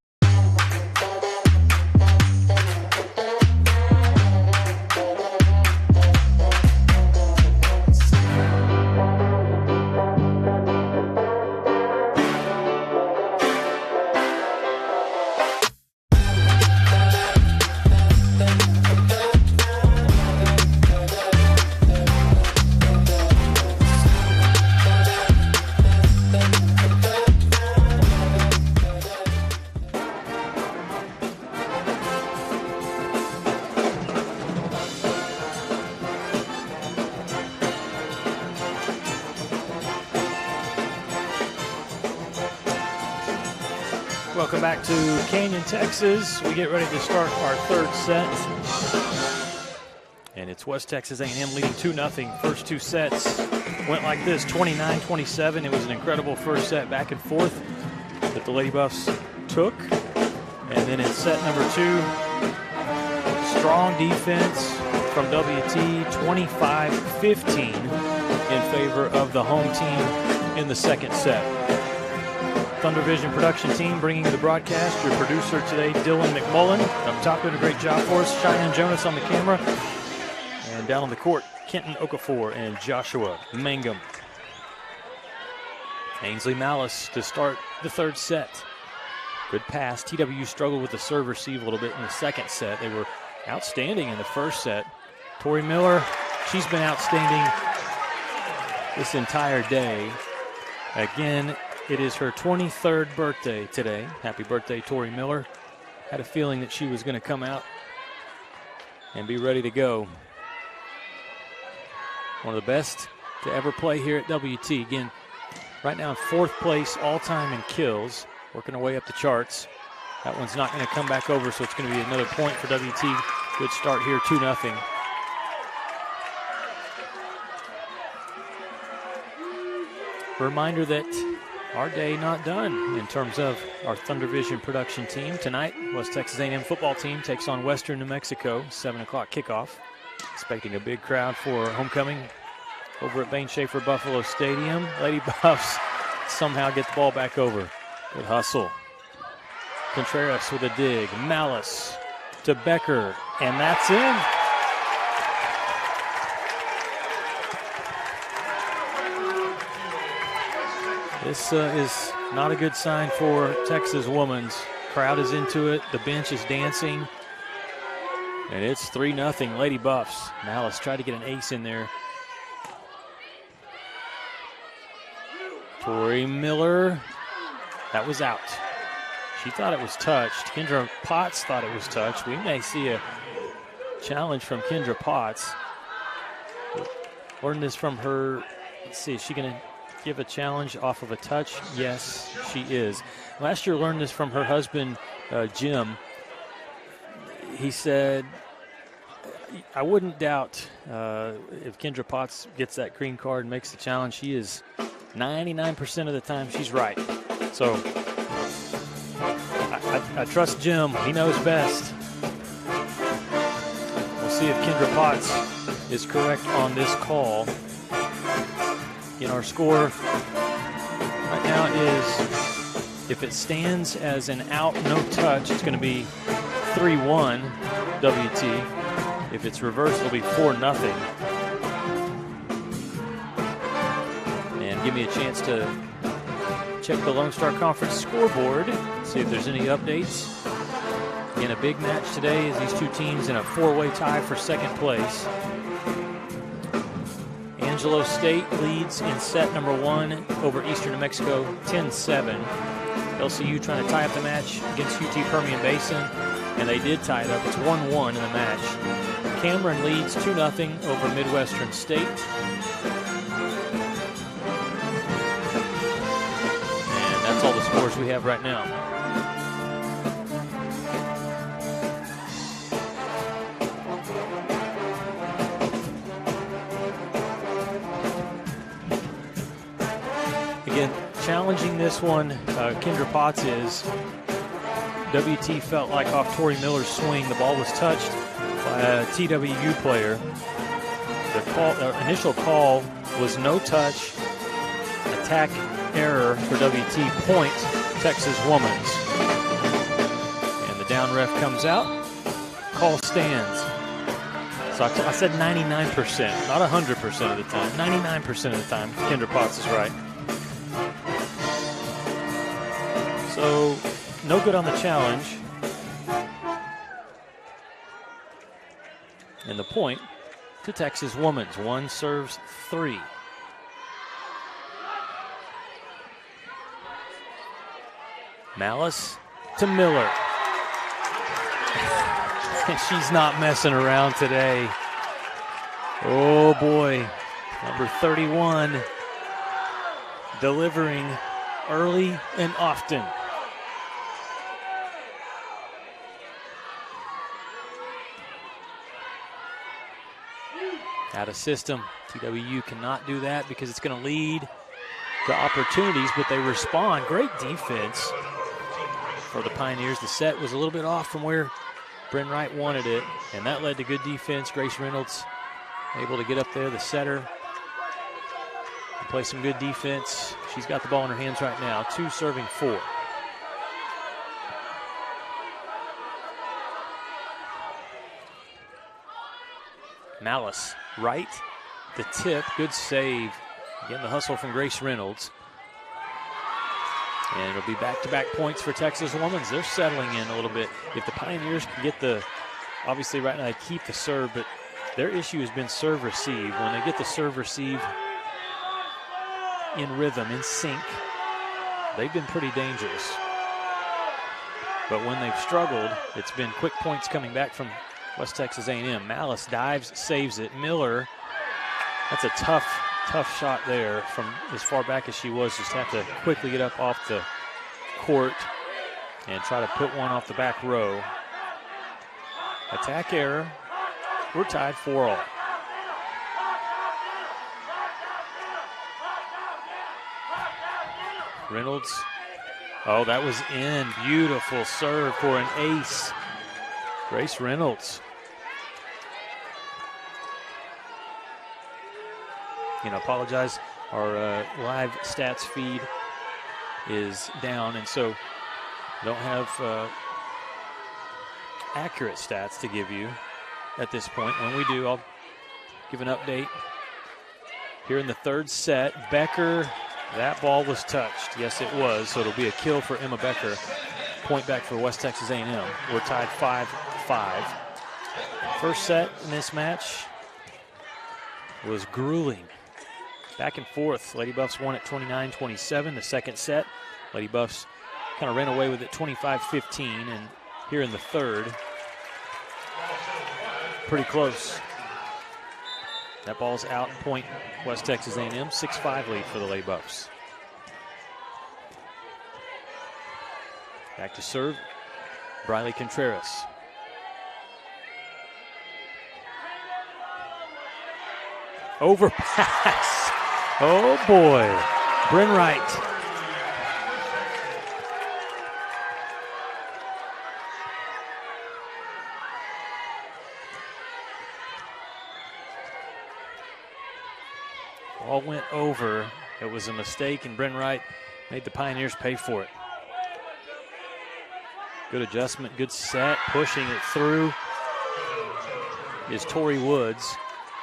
Welcome back to Canyon, Texas. We get ready to start our third set. And it's West Texas A&M leading 2-0. First two sets went like this, 29-27. It was an incredible first set, back and forth, that the Lady Buffs took. And then in set number 2, strong defense from WT, 25-15 in favor of the home team in the second set. Thunder Vision production team bringing you the broadcast. Your producer today, Dylan McMullen. Up top doing a great job for us. Cheyenne Jonas on the camera. And down on the court, Kenton Okafor and Joshua Mangum. Ainsley Malice to start the third set. Good pass. TWU struggled with the serve receive a little bit in the second set. They were outstanding in the first set. Tori Miller, she's been outstanding this entire day. Again, it is her 23rd birthday today. Happy birthday, Tori Miller. Had a feeling that she was going to come out and be ready to go. One of the best to ever play here at WT. Again, right now in 4th place all-time in kills, working her way up the charts. That one's not going to come back over, so it's going to be another point for WT. Good start here, 2-0. Reminder that our day not done in terms of our Thunder Vision production team. Tonight, West Texas A&M football team takes on Western New Mexico, 7 o'clock kickoff. Expecting a big crowd for homecoming over at Bain Schaefer Buffalo Stadium. Lady Buffs somehow get the ball back over. Good hustle. Contreras with a dig. Malice to Becker, and that's in. This is not a good sign for Texas women's. Crowd is into it. The bench is dancing. And it's 3-0 Lady Buffs. Malice tried to get an ace in there. Tori Miller. That was out. She thought it was touched. Kendra Potts thought it was touched. We may see a challenge from Kendra Potts. Learned this from her. Let's see, is she going to give a challenge off of a touch? Yes, she is. Last year learned this from her husband, Jim. He said, I wouldn't doubt if Kendra Potts gets that green card and makes the challenge. She is 99% of the time she's right. So I trust Jim. He knows best. We'll see if Kendra Potts is correct on this call. In our score right now is, if it stands as an out, no touch, it's going to be 3-1 WT. If it's reversed, it'll be 4-0. And give me a chance to check the Lone Star Conference scoreboard, see if there's any updates. Again, a big match today is these two teams in a 4-way tie for second place. Angelo State leads in set number 1 over Eastern New Mexico, 10-7. LCU trying to tie up the match against UT Permian Basin, and they did tie it up. It's 1-1 in the match. Cameron leads 2-0 over Midwestern State. And that's all the scores we have right now. Again, challenging this one, Kendra Potts is. WT felt like off Tori Miller's swing, the ball was touched by a TWU player. The initial call was no touch, attack error for WT, point Texas Women's. And the down ref comes out, call stands. So I said 99%, not 100% of the time, 99% of the time, Kendra Potts is right. So, no good on the challenge. And the point to Texas Women's. 1 serves 3. Malice to Miller. She's not messing around today. Oh boy. Number 31. Delivering early and often. Out of system. TWU cannot do that because it's going to lead to opportunities, but they respond. Great defense for the Pioneers. The set was a little bit off from where Bryn Wright wanted it, and that led to good defense. Grace Reynolds able to get up there, the setter, and play some good defense. She's got the ball in her hands right now. 2 serving 4. Malice, right, the tip, good save. Again, the hustle from Grace Reynolds. And it'll be back-to-back points for Texas Women's. They're settling in a little bit. If the Pioneers can get the, obviously right now they keep the serve, but their issue has been serve-receive. When they get the serve-receive in rhythm, in sync, they've been pretty dangerous. But when they've struggled, it's been quick points coming back from West Texas A&M. Malice dives, saves it. Miller, that's a tough shot there from as far back as she was. Just have to quickly get up off the court and try to put one off the back row. Attack error. We're tied 4-all. Reynolds. Oh, that was in. Beautiful serve for an ace. Grace Reynolds. Apologize. Our live stats feed is down, and so don't have accurate stats to give you at this point. When we do, I'll give an update. Here in the third set, Becker, that ball was touched. Yes, it was, so it'll be a kill for Emma Becker. Point back for West Texas A&M. We're tied 5-5. First set in this match was grueling. Back and forth. Lady Buffs won at 29-27. The second set, Lady Buffs kind of ran away with it 25-15. And here in the third, pretty close. That ball's out, point West Texas A&M. 6-5 lead for the Lady Buffs. Back to serve, Briley Contreras. Overpass. Oh boy, Bryn Wright. Ball went over. It was a mistake, and Bryn Wright made the Pioneers pay for it. Good adjustment, good set, pushing it through is Tori Woods.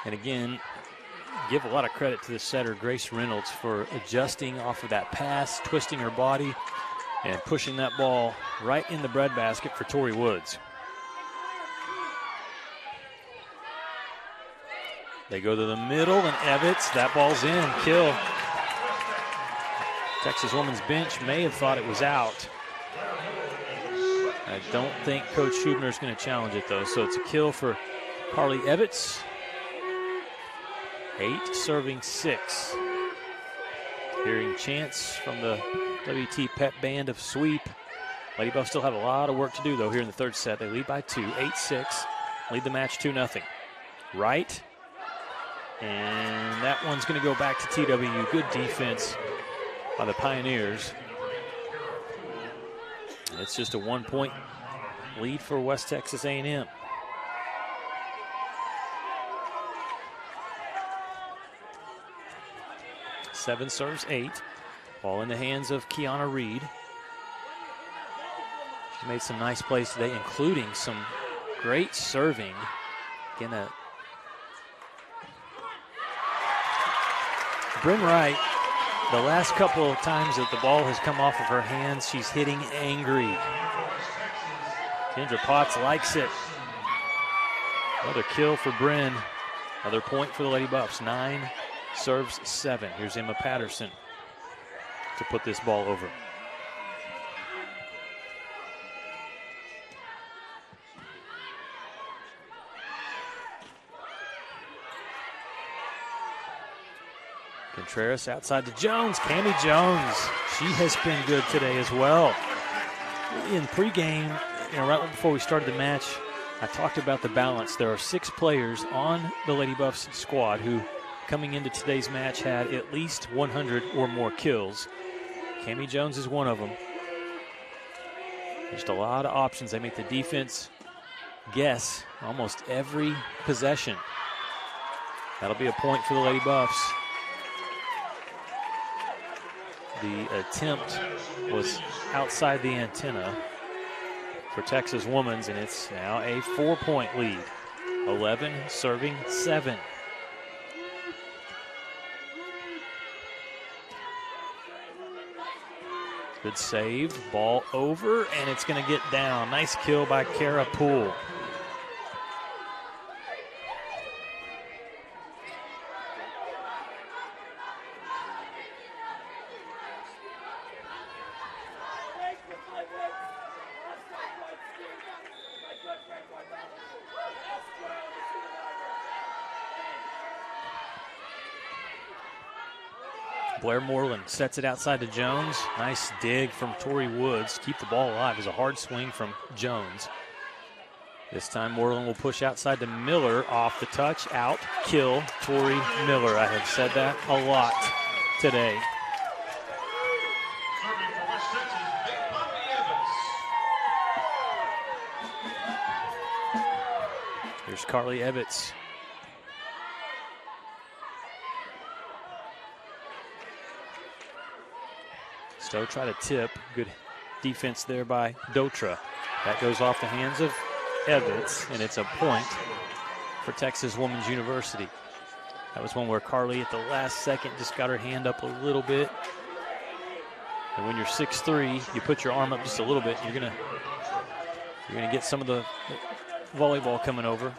And again, give a lot of credit to the setter, Grace Reynolds, for adjusting off of that pass, twisting her body, and pushing that ball right in the breadbasket for Tori Woods. They go to the middle, and Evitz, that ball's in, kill. Texas women's bench may have thought it was out. I don't think Coach Hubner is going to challenge it, though, so it's a kill for Carly Evitz. 8 serving 6. Hearing chants from the WT Pep Band of Sweep. Lady Buffs still have a lot of work to do, though, here in the third set. They lead by 2, 8-6. Lead the match 2-0. Right. And that one's going to go back to TWU. Good defense by the Pioneers. And it's just a 1-point lead for West Texas A&M. Seven serves 8. Ball in the hands of Kiana Reed. She made some nice plays today, including some great serving. Again, Bryn Wright, the last couple of times that the ball has come off of her hands, she's hitting angry. Kendra Potts likes it. Another kill for Bryn. Another point for the Lady Buffs. 9 serves 7. Here's Emma Patterson to put this ball over. Contreras outside to Jones. Cami Jones, she has been good today as well. In pregame, right before we started the match, I talked about the balance. There are 6 players on the Lady Buffs squad who, coming into today's match, had at least 100 or more kills. Cammie Jones is one of them. Just a lot of options. They make the defense guess almost every possession. That'll be a point for the Lady Buffs. The attempt was outside the antenna for Texas Women's, and it's now a 4-point lead. 11 serving 7. Good save, ball over, and it's going to get down. Nice kill by Kara Poole. Blair Moreland sets it outside to Jones. Nice dig from Tori Woods. Keep the ball alive. It was a hard swing from Jones. This time Moreland will push outside to Miller. Off the touch, out, kill, Tori Miller. I have said that a lot today. Serving for West Texas, Big Poppy Evans. Here's Carly Ebbets. Stowe try to tip. Good defense there by Dotra. That goes off the hands of Ebbets, and it's a point for Texas Women's University. That was one where Carly at the last second just got her hand up a little bit. And when you're 6'3", you put your arm up just a little bit, you're gonna get some of the volleyball coming over.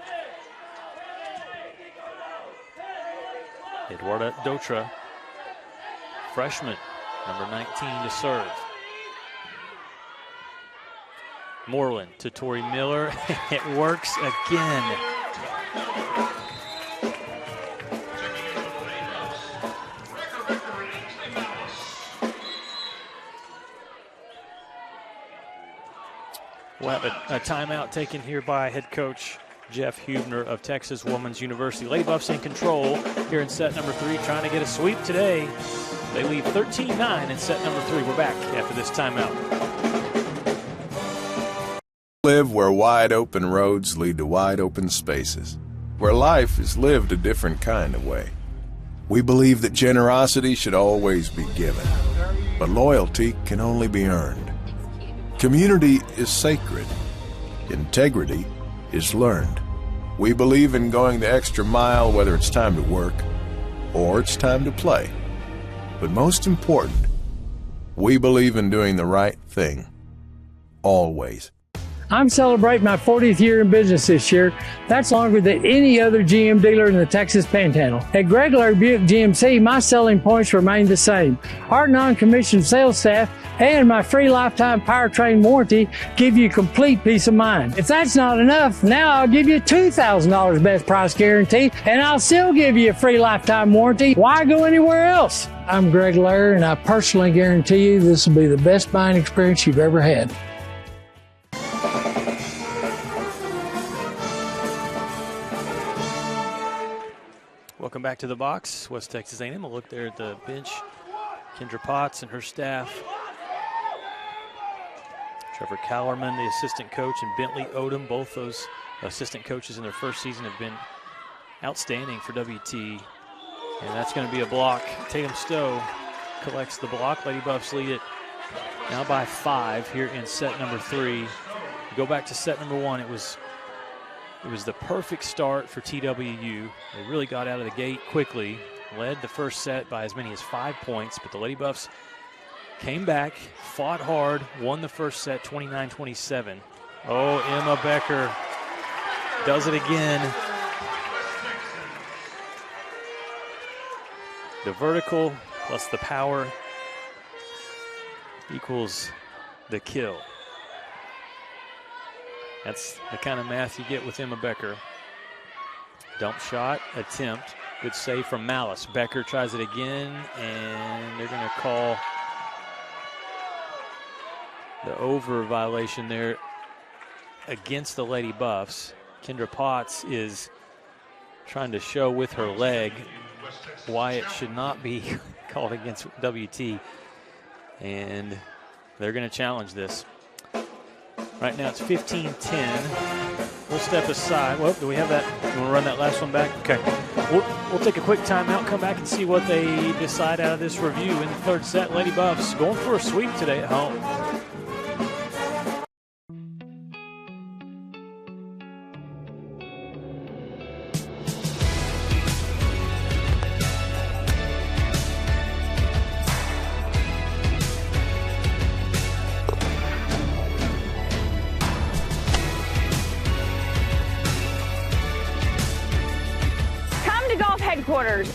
Eduarda Dotra, freshman, number 19 to serve. Moreland to Tori Miller. It works again. We'll have a timeout taken here by head coach Jeff Hubner of Texas Women's University. Lady Buffs in control here in set number 3, trying to get a sweep today. They lead 13-9 in set number 3. We're back after this timeout. Live where wide open roads lead to wide open spaces, where life is lived a different kind of way. We believe that generosity should always be given, but loyalty can only be earned. Community is sacred. Integrity is learned. We believe in going the extra mile, whether it's time to work or it's time to play. But most important, we believe in doing the right thing, always. I'm celebrating my 40th year in business this year. That's longer than any other GM dealer in the Texas Panhandle. At Greg Lair Buick GMC, my selling points remain the same. Our non-commissioned sales staff and my free lifetime powertrain warranty give you complete peace of mind. If that's not enough, now I'll give you $2,000 best price guarantee, and I'll still give you a free lifetime warranty. Why go anywhere else? I'm Greg Lair, and I personally guarantee you this will be the best buying experience you've ever had. Welcome back to the box. West Texas A&M. A look there at the bench. Kendra Potts and her staff. Trevor Callerman, the assistant coach, and Bentley Odom, both those assistant coaches in their first season, have been outstanding for WT. And that's going to be a block. Tatum Stowe collects the block. Lady Buffs lead it now by 5 here in set number 3. Go back to set number 1. It was the perfect start for TWU. They really got out of the gate quickly, led the first set by as many as 5 points, but the Lady Buffs came back, fought hard, won the first set 29-27. Oh, Emma Becker does it again. The vertical plus the power equals the kill. That's the kind of math you get with Emma Becker. Dump shot, attempt, good save from Malice. Becker tries it again, and they're going to call the over violation there against the Lady Buffs. Kendra Potts is trying to show with her leg why it should not be called against WT. And they're going to challenge this. Right now it's 15-10. We'll step aside. Well, do we have that? You want to run that last one back? Okay. We'll take a quick timeout, come back and see what they decide out of this review in the third set. Lady Buffs going for a sweep today at home.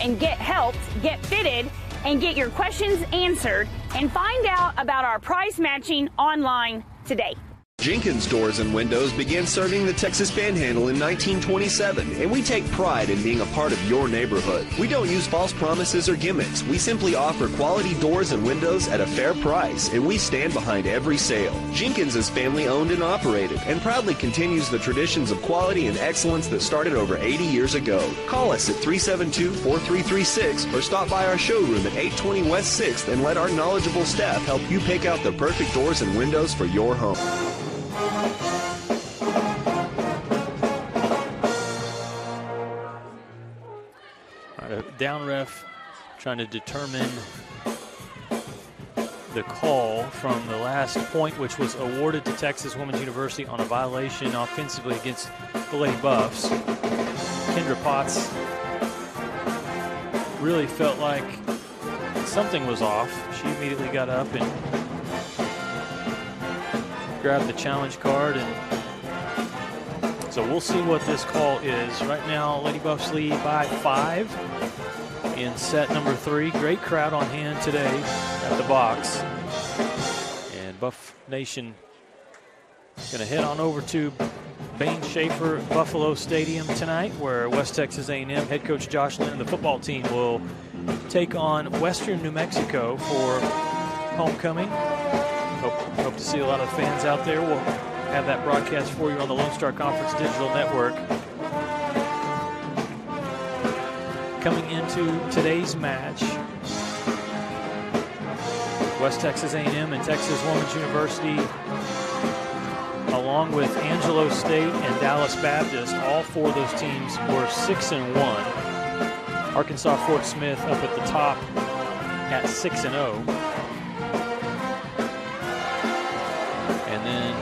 And get helped, get fitted, and get your questions answered, and find out about our price matching online today. Jenkins Doors and Windows began serving the Texas Panhandle in 1927, and we take pride in being a part of your neighborhood. We don't use false promises or gimmicks. We simply offer quality doors and windows at a fair price, and we stand behind every sale. Jenkins is family owned and operated, and proudly continues the traditions of quality and excellence that started over 80 years ago. Call us at 372-4336 or stop by our showroom at 820 West 6th and let our knowledgeable staff help you pick out the perfect doors and windows for your home. Down ref trying to determine the call from the last point, which was awarded to Texas Women's University on a violation offensively against the Lady Buffs. Kendra Potts really felt like something was off. She immediately got up and grabbed the challenge card, and so we'll see what this call is. Right now, Lady Buffs lead by 5 in set number 3. Great crowd on hand today at the box. And Buff Nation going to head on over to Bain Schaefer Buffalo Stadium tonight, where West Texas A&M head coach Josh Lynn and the football team will take on Western New Mexico for homecoming. Hope to see a lot of fans out there. We'll have that broadcast for you on the Lone Star Conference Digital Network. Coming into today's match, West Texas A&M and Texas Women's University, along with Angelo State and Dallas Baptist, all 4 of those teams were 6-1. Arkansas Fort Smith up at the top at 6-0. And then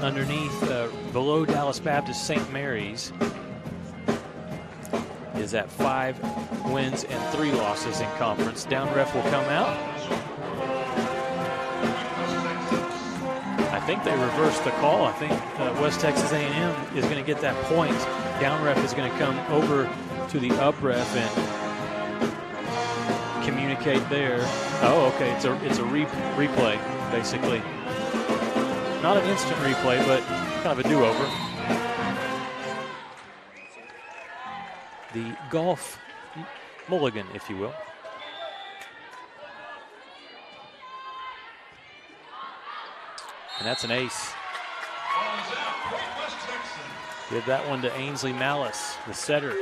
underneath, below Dallas Baptist, St. Mary's is at 5 wins and 3 losses in conference. Down ref will come out. I think they reversed the call. I think West Texas A&M is going to get that point. Down ref is going to come over to the up ref and communicate there. Oh, okay, it's a replay, basically. Not an instant replay, but kind of a do-over. The golf mulligan, if you will. And that's an ace. Give that one to Ainsley Malice, the setter.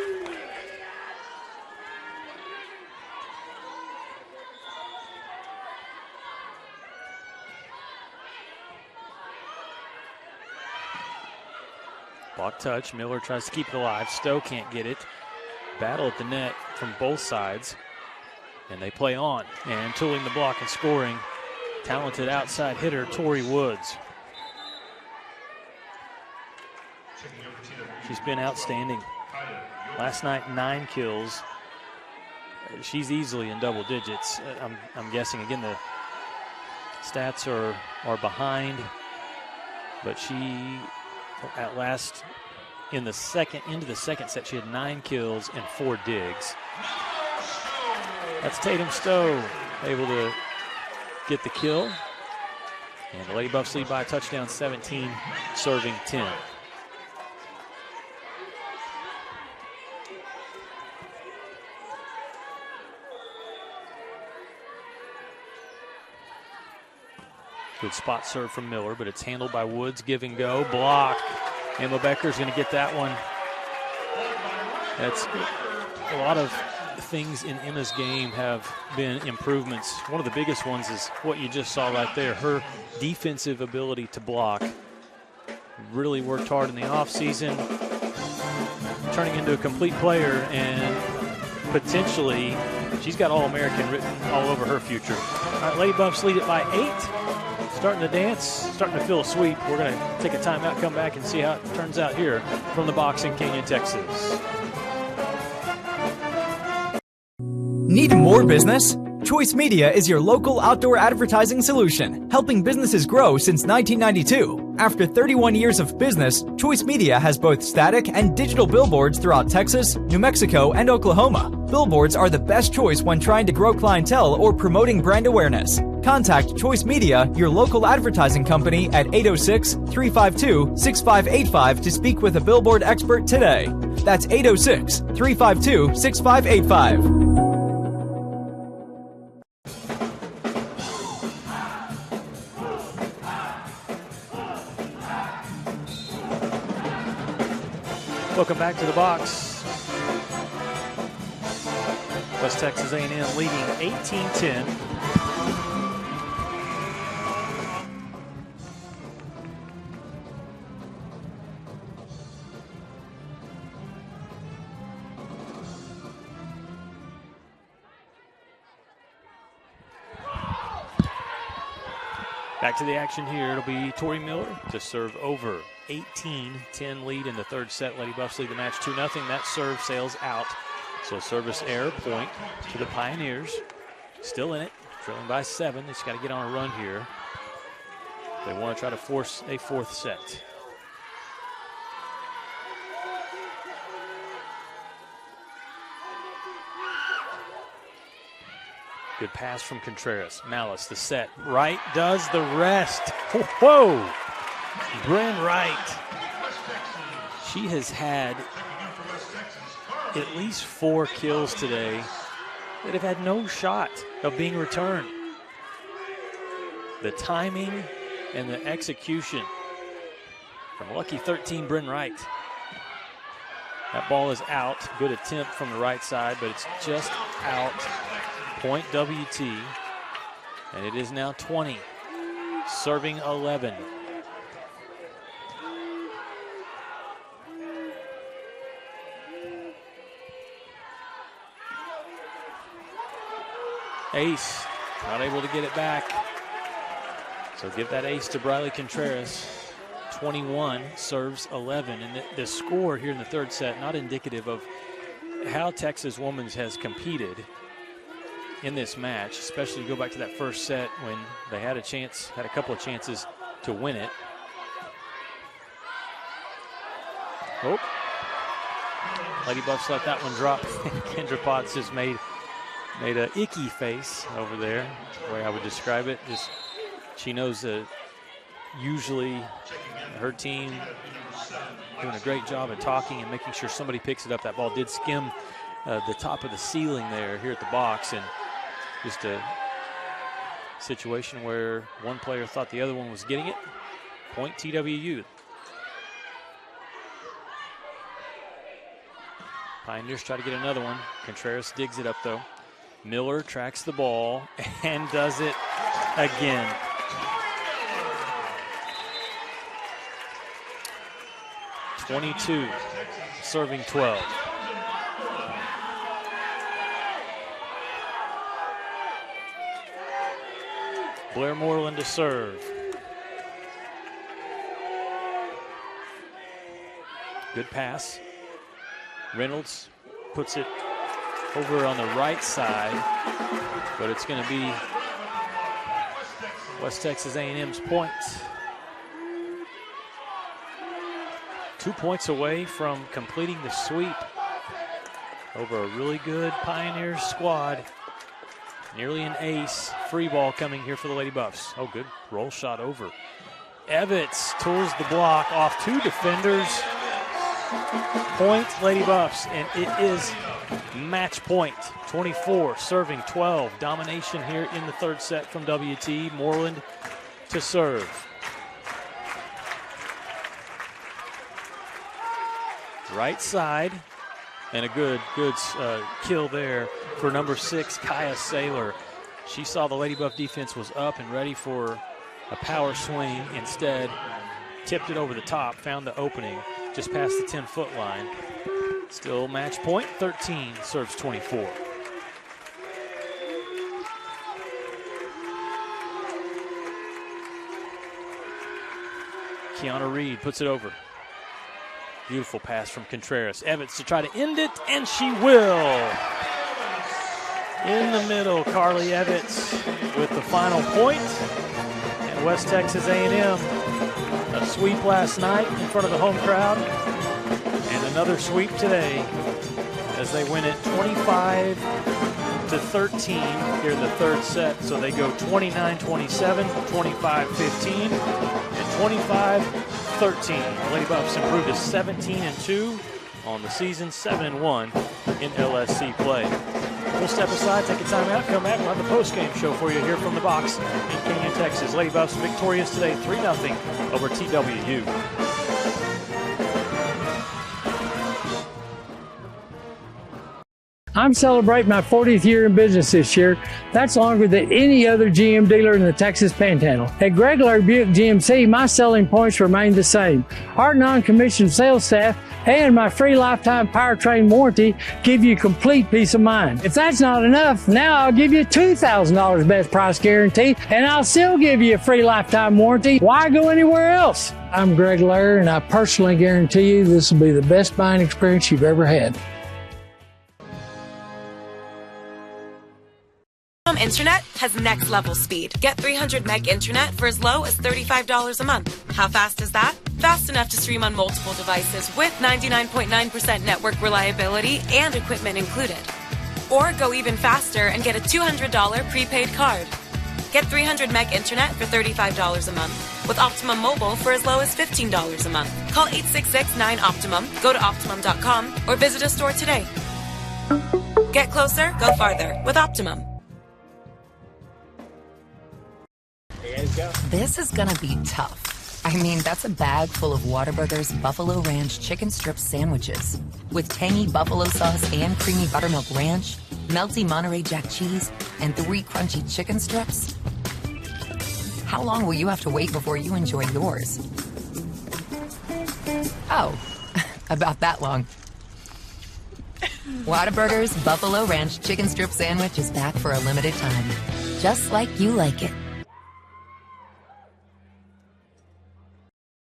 Block touch. Miller tries to keep it alive. Stowe can't get it. Battle at the net from both sides. And they play on. And tooling the block and scoring, talented outside hitter Tori Woods. She's been outstanding. Last night, 9 kills. She's easily in double digits. I'm guessing, again, the stats are behind. But she, at last, into the second set, she had 9 kills and 4 digs. That's Tatum Stowe able to get the kill. And the Lady Buffs lead by a touchdown, 17, serving 10. Good spot serve from Miller, but it's handled by Woods. Give and go. Block. Emma Becker's going to get that one. That's a lot of things in Emma's game have been improvements. One of the biggest ones is what you just saw right there, her defensive ability to block. Really worked hard in the offseason, turning into a complete player, and potentially she's got All-American written all over her future. All right, Lady Buffs lead it by 8. Starting to dance, starting to feel a sweep. We're going to take a timeout, come back, and see how it turns out here from the box in Canyon, Texas. Need more business? Choice Media is your local outdoor advertising solution, helping businesses grow since 1992. After 31 years of business, Choice Media has both static and digital billboards throughout Texas, New Mexico, and Oklahoma. Billboards are the best choice when trying to grow clientele or promoting brand awareness. Contact Choice Media, your local advertising company, at 806-352-6585 to speak with a billboard expert today. That's 806-352-6585. Welcome back to the box. West Texas A&M leading 18-10. Back to the action here. It'll be Tori Miller to serve over. 18-10 lead in the third set. Lady Buffs lead the match 2-0. That serve sails out. So service error point to the Pioneers. Still in it, trailing by 7. They just got to get on a run here. They want to try to force a fourth set. Good pass from Contreras. Malice, the set. Wright does the rest. Whoa! Bren Wright. She has had at least 4 kills today that have had no shot of being returned. The timing and the execution from lucky 13 Bren Wright. That ball is out. Good attempt from the right side, but it's just out. Point WT, and it is now 20. Serving 11. Ace, not able to get it back. So give that ace to Briley Contreras. 21, serves 11. And the score here in the third set, not indicative of how Texas Women's has competed in this match, especially go back to that first set when they had a chance, had a couple of chances to win it. Oh, Lady Buffs let that one drop. Kendra Potts just made a icky face over there, the way I would describe it. Just, she knows that usually her team doing a great job at talking and making sure somebody picks it up. That ball did skim the top of the ceiling there here at the box, and just a situation where one player thought the other one was getting it. Point TWU. Pioneers try to get another one. Contreras digs it up though. Miller tracks the ball and does it again. (22), serving 12. Blair Moreland to serve. Good pass. Reynolds puts it over on the right side, but it's going to be West Texas A&M's point. 2 points away from completing the sweep over a really good Pioneers squad. Nearly an ace. Free ball coming here for the Lady Buffs. Oh, good roll shot over. Evitz tools the block off 2 defenders. Point Lady Buffs, and it is match point. 24 serving 12. Domination here in the third set from WT. Moreland to serve. Right side, and a good kill there for number 6, Kaya Saylor. She saw the Lady Buff defense was up and ready for a power swing. Instead, tipped it over the top, found the opening just past the 10-foot line. Still match point, 13 serves 24. Kiana Reed puts it over. Beautiful pass from Contreras. Evans to try to end it, and she will. In the middle, Carly Evans with the final point. And West Texas A&M, a sweep last night in front of the home crowd, and another sweep today as they win it 25-13 here in the third set. So they go 29-27, 25-15, and 25-13. Lady Buffs improved to 17-2 on the season, 7-1 in LSC play. We'll step aside, take a timeout, come back, we'll have the post-game show for you here from the box in Canyon, Texas. Lady Buffs victorious today, 3-0 over TWU. I'm celebrating my 40th year in business this year. That's longer than any other GM dealer in the Texas Panhandle. At Greg Laird Buick GMC, my selling points remain the same. Our non-commissioned sales staff and my free lifetime powertrain warranty give you complete peace of mind. If that's not enough, now I'll give you $2,000 best price guarantee, and I'll still give you a free lifetime warranty. Why go anywhere else? I'm Greg Laird, and I personally guarantee you this will be the best buying experience you've ever had. Internet has next level speed. Get 300 meg internet for as low as $35 a month. How fast is that? Fast enough to stream on multiple devices with 99.9% network reliability and equipment included. Or go even faster and get a $200 prepaid card. Get 300 meg internet for $35 a month with Optimum Mobile for as low as $15 a month. Call 866-9-OPTIMUM, go to Optimum.com, or visit a store today. Get closer, go farther with Optimum. This is gonna be tough. I mean, that's a bag full of Whataburger's Buffalo Ranch chicken strip sandwiches with tangy buffalo sauce and creamy buttermilk ranch, melty Monterey Jack cheese, and 3 crunchy chicken strips. How long will you have to wait before you enjoy yours? Oh, about that long. Whataburger's Buffalo Ranch chicken strip sandwich is back for a limited time, just like you like it.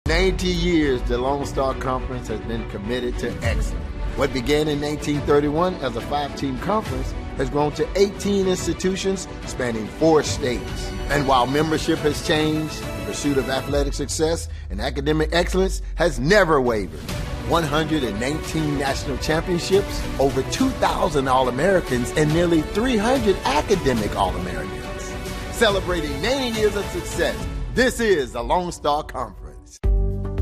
90 years, the Lone Star Conference has been committed to excellence. What began in 1931 as a 5-team conference has grown to 18 institutions spanning 4 states. And while membership has changed, the pursuit of athletic success and academic excellence has never wavered. 119 national championships, over 2,000 All-Americans, and nearly 300 academic All-Americans. Celebrating 90 years of success, this is the Lone Star Conference.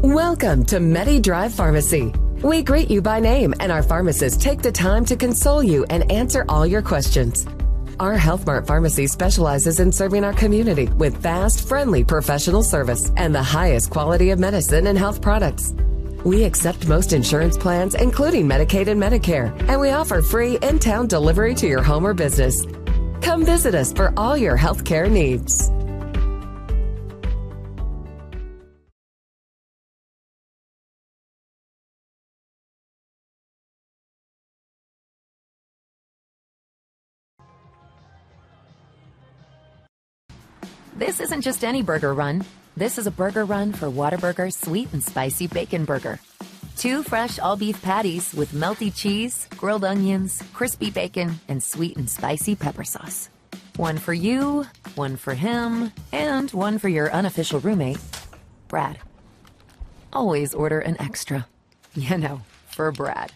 Welcome to Medi Drive Pharmacy. We greet you by name, and our pharmacists take the time to console you and answer all your questions. Our Health Mart Pharmacy specializes in serving our community with fast, friendly professional service and the highest quality of medicine and health products. We accept most insurance plans, including Medicaid and Medicare, and we offer free in-town delivery to your home or business. Come visit us for all your health care needs. This isn't just any burger run. This is a burger run for Whataburger's Sweet and Spicy Bacon Burger. 2 fresh all-beef patties with melty cheese, grilled onions, crispy bacon, and sweet and spicy pepper sauce. One for you, one for him, and one for your unofficial roommate, Brad. Always order an extra. You know, for Brad.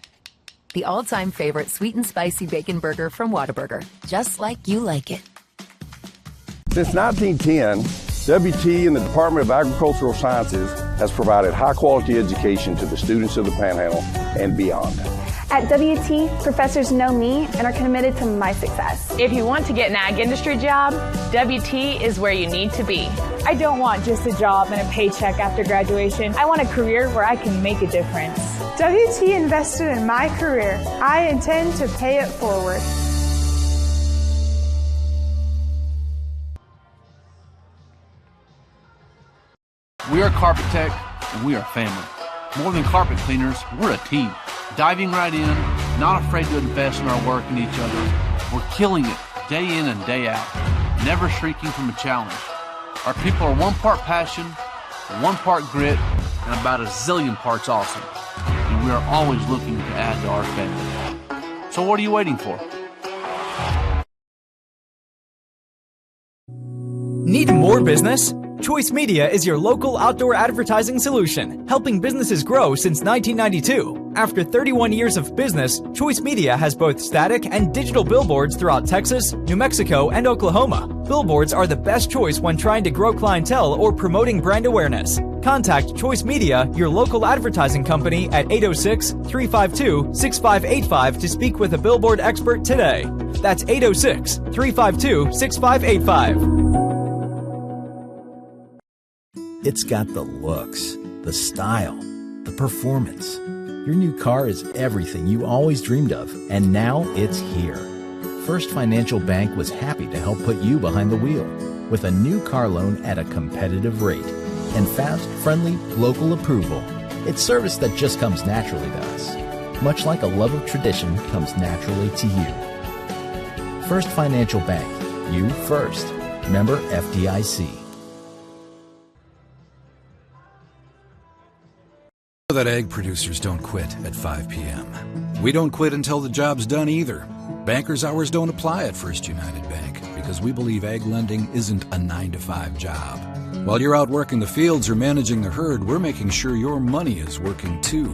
The all-time favorite sweet and spicy bacon burger from Whataburger. Just like you like it. Since 1910, WT and the Department of Agricultural Sciences has provided high-quality education to the students of the Panhandle and beyond. At WT, professors know me and are committed to my success. If you want to get an ag industry job, WT is where you need to be. I don't want just a job and a paycheck after graduation. I want a career where I can make a difference. WT invested in my career. I intend to pay it forward. We are Carpet Tech, and we are family. More than carpet cleaners, we're a team. Diving right in, not afraid to invest in our work and each other. We're killing it day in and day out, never shrinking from a challenge. Our people are 1 part passion, 1 part grit, and about a zillion parts awesome. And we are always looking to add to our family. So what are you waiting for? Need more business? Choice Media is your local outdoor advertising solution, helping businesses grow since 1992. After 31 years of business, Choice Media has both static and digital billboards throughout Texas, New Mexico, and Oklahoma. Billboards are the best choice when trying to grow clientele or promoting brand awareness. Contact Choice Media, your local advertising company, at 806-352-6585 to speak with a billboard expert today. That's 806-352-6585. It's got the looks, the style, the performance. Your new car is everything you always dreamed of, and now it's here. First Financial Bank was happy to help put you behind the wheel with a new car loan at a competitive rate and fast, friendly, local approval. It's service that just comes naturally to us, much like a love of tradition comes naturally to you. First Financial Bank, you first. Member FDIC. That egg producers don't quit at 5 p.m. We don't quit until the job's done either. Bankers' hours don't apply at First United Bank because we believe egg lending isn't a 9-to-5 job. While you're out working the fields or managing the herd, we're making sure your money is working too.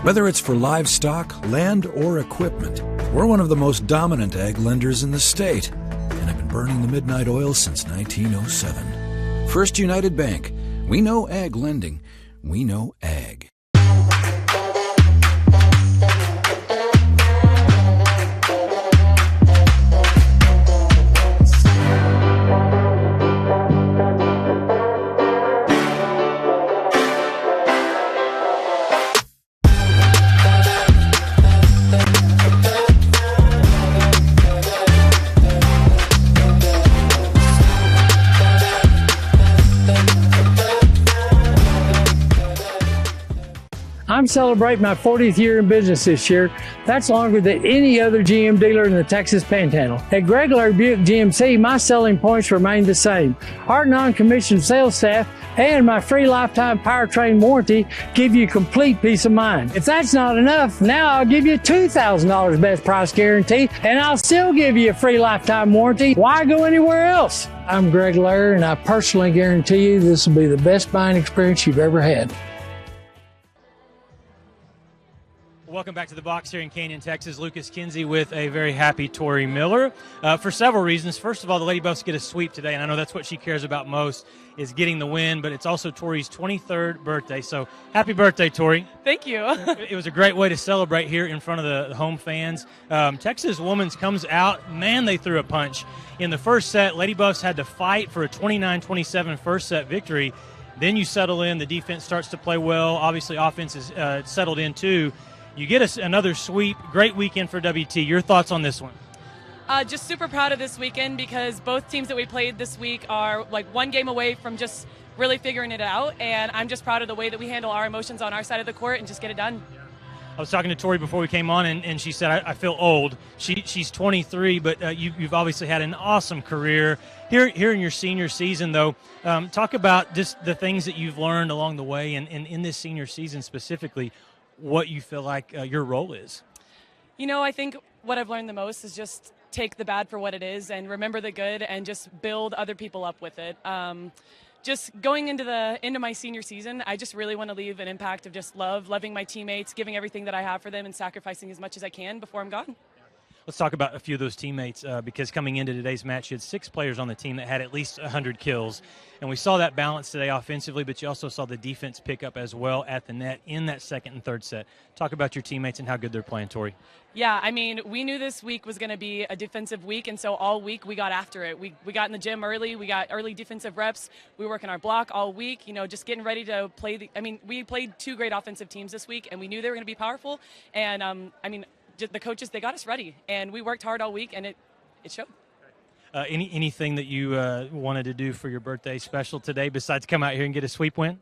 Whether it's for livestock, land, or equipment, we're one of the most dominant egg lenders in the state and have been burning the midnight oil since 1907. First United Bank. We know ag lending. We know ag. I'm celebrating my 40th year in business this year. That's longer than any other GM dealer in the Texas Panhandle. At Greg Lair Buick GMC, my selling points remain the same. Our non-commissioned sales staff and my free lifetime powertrain warranty give you complete peace of mind. If that's not enough, now I'll give you $2,000 best price guarantee, and I'll still give you a free lifetime warranty. Why go anywhere else? I'm Greg Lair, and I personally guarantee you this will be the best buying experience you've ever had. Welcome back to the box here in Canyon, Texas. Lucas Kinsey with a very happy Tori Miller for several reasons. First of all, the Lady Buffs get a sweep today, and I know that's what she cares about most, is getting the win, but it's also Tori's 23rd birthday. So happy birthday, Tori. Thank you. It was a great way to celebrate here in front of the home fans. Texas Women's comes out. Man, they threw a punch. In the first set, Lady Buffs had to fight for a 29-27 first set victory. Then you settle in. The defense starts to play well. Obviously, offense is settled in too. You get another sweep. Great weekend for WT. Your thoughts on this one? Just super proud of this weekend because both teams that we played this week are like one game away from just really figuring it out, and I'm just proud of the way that we handle our emotions on our side of the court and just get it done. I was talking to Tori before we came on, and she said, I feel old. She's 23, but you've obviously had an awesome career. Here in your senior season, though, talk about just the things that you've learned along the way, and in this senior season specifically, what you feel like your role is. You know, I think what I've learned the most is just take the bad for what it is and remember the good and just build other people up with it. Just going into my senior season, I just really want to leave an impact of just loving my teammates, giving everything that I have for them, and sacrificing as much as I can before I'm gone. Let's talk about a few of those teammates because coming into today's match, you had 6 players on the team that had at least 100 kills. And we saw that balance today offensively, but you also saw the defense pick up as well at the net in that second and third set. Talk about your teammates and how good they're playing, Tori. Yeah, I mean, we knew this week was going to be a defensive week, and so all week we got after it. We got in the gym early. We got early defensive reps. We were working our block all week, just getting ready to play. We played 2 great offensive teams this week, and we knew they were going to be powerful. And, the coaches, they got us ready, and we worked hard all week, and it showed. Anything that you wanted to do for your birthday special today besides come out here and get a sweep win?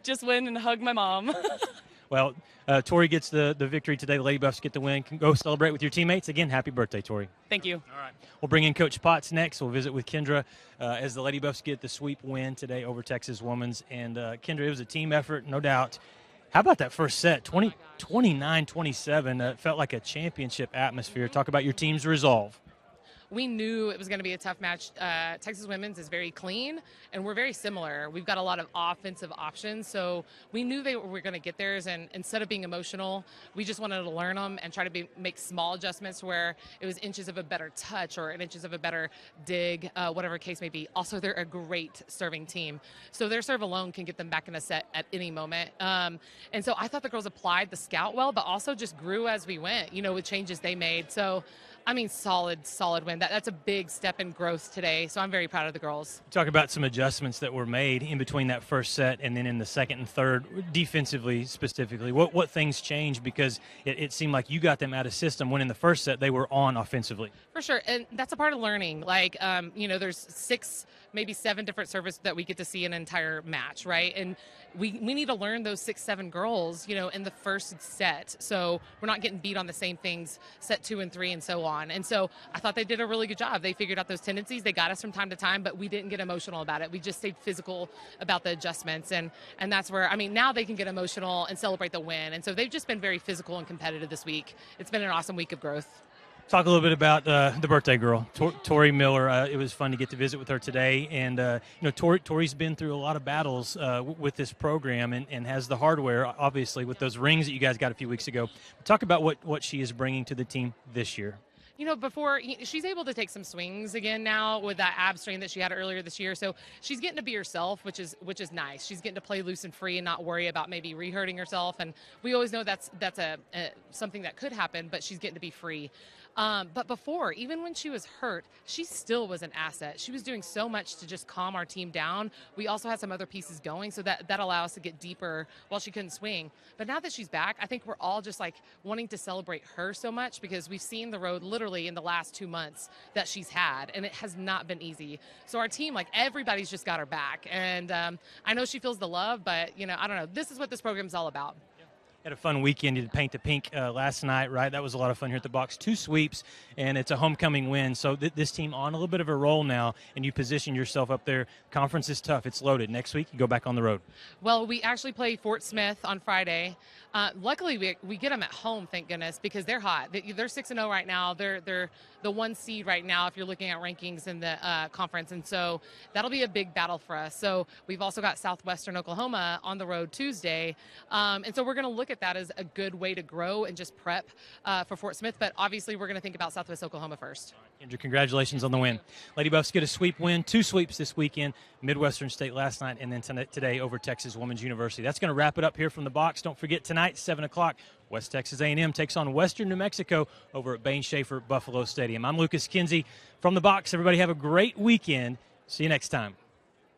Just win and hug my mom. Well, Tori gets the victory today. The Lady Buffs get the win. Go celebrate with your teammates. Again, happy birthday, Tori. Thank you. All right. We'll bring in Coach Potts next. We'll visit with Kendra as the Lady Buffs get the sweep win today over Texas Women's. And, Kendra, it was a team effort, no doubt. How about that first set? 29-27. Felt like a championship atmosphere. Talk about your team's resolve. We knew it was going to be a tough match. Texas Women's is very clean, and we're very similar. We've got a lot of offensive options, so we knew they were going to get theirs, and instead of being emotional, we just wanted to learn them and try to make small adjustments where it was inches of a better touch or inches of a better dig, whatever case may be. Also, they're a great serving team, so their serve alone can get them back in a set at any moment. And so I thought the girls applied the scout well, but also just grew as we went, with changes they made. So solid win. That's a big step in growth today, so I'm very proud of the girls. Talk about some adjustments that were made in between that first set and then in the second and third, defensively specifically. What things changed? Because it seemed like you got them out of system when in the first set they were on offensively. For sure, and that's a part of learning. There's 6, maybe 7 different servers that we get to see in an entire match, right? And we need to learn those 6, 7 girls, in the first set, so we're not getting beat on the same things set 2 and 3 and so on. And so I thought they did a really good job. They figured out those tendencies. They got us from time to time, but we didn't get emotional about it. We just stayed physical about the adjustments. And that's where, now they can get emotional and celebrate the win. And so they've just been very physical and competitive this week. It's been an awesome week of growth. Talk a little bit about the birthday girl, Tori Miller. It was fun to get to visit with her today. And, Tori's been through a lot of battles with this program and has the hardware, obviously, with those rings that you guys got a few weeks ago. Talk about what she is bringing to the team this year. Before she's able to take some swings again now with that ab strain that she had earlier this year. So she's getting to be herself, which is nice. She's getting to play loose and free and not worry about maybe re-hurting herself. And we always know that's something that could happen, but she's getting to be free. But before, even when she was hurt, she still was an asset. She was doing so much to just calm our team down. We also had some other pieces going, so that allowed us to get deeper while she couldn't swing. But now that she's back, I think we're all just wanting to celebrate her so much because we've seen the road literally in the last 2 months that she's had, and it has not been easy. So our team, everybody's just got her back. And I know she feels the love, but, I don't know. This is what this program's all about. Had a fun weekend. You did Paint the Pink last night, right? That was a lot of fun here at the box. 2 sweeps, and it's a homecoming win. So this team on a little bit of a roll now, and you position yourself up there. Conference is tough. It's loaded. Next week, you go back on the road. Well, we actually play Fort Smith on Friday. Luckily, we get them at home, thank goodness, because they're hot. They're 6-0 right now. They're the 1 seed right now if you're looking at rankings in the conference, and so that'll be a big battle for us. So we've also got Southwestern Oklahoma on the road Tuesday, and so we're going to look at that as a good way to grow and just prep for Fort Smith. But obviously, we're going to think about Southwest Oklahoma first. Andrew, congratulations on the win. Lady Buffs get a sweep win, 2 sweeps this weekend, Midwestern State last night, and then today over Texas Women's University. That's going to wrap it up here from the box. Don't forget tonight, 7 o'clock, West Texas A&M takes on Western New Mexico over at Bain Schaefer Buffalo Stadium. I'm Lucas Kinsey from the box. Everybody have a great weekend. See you next time.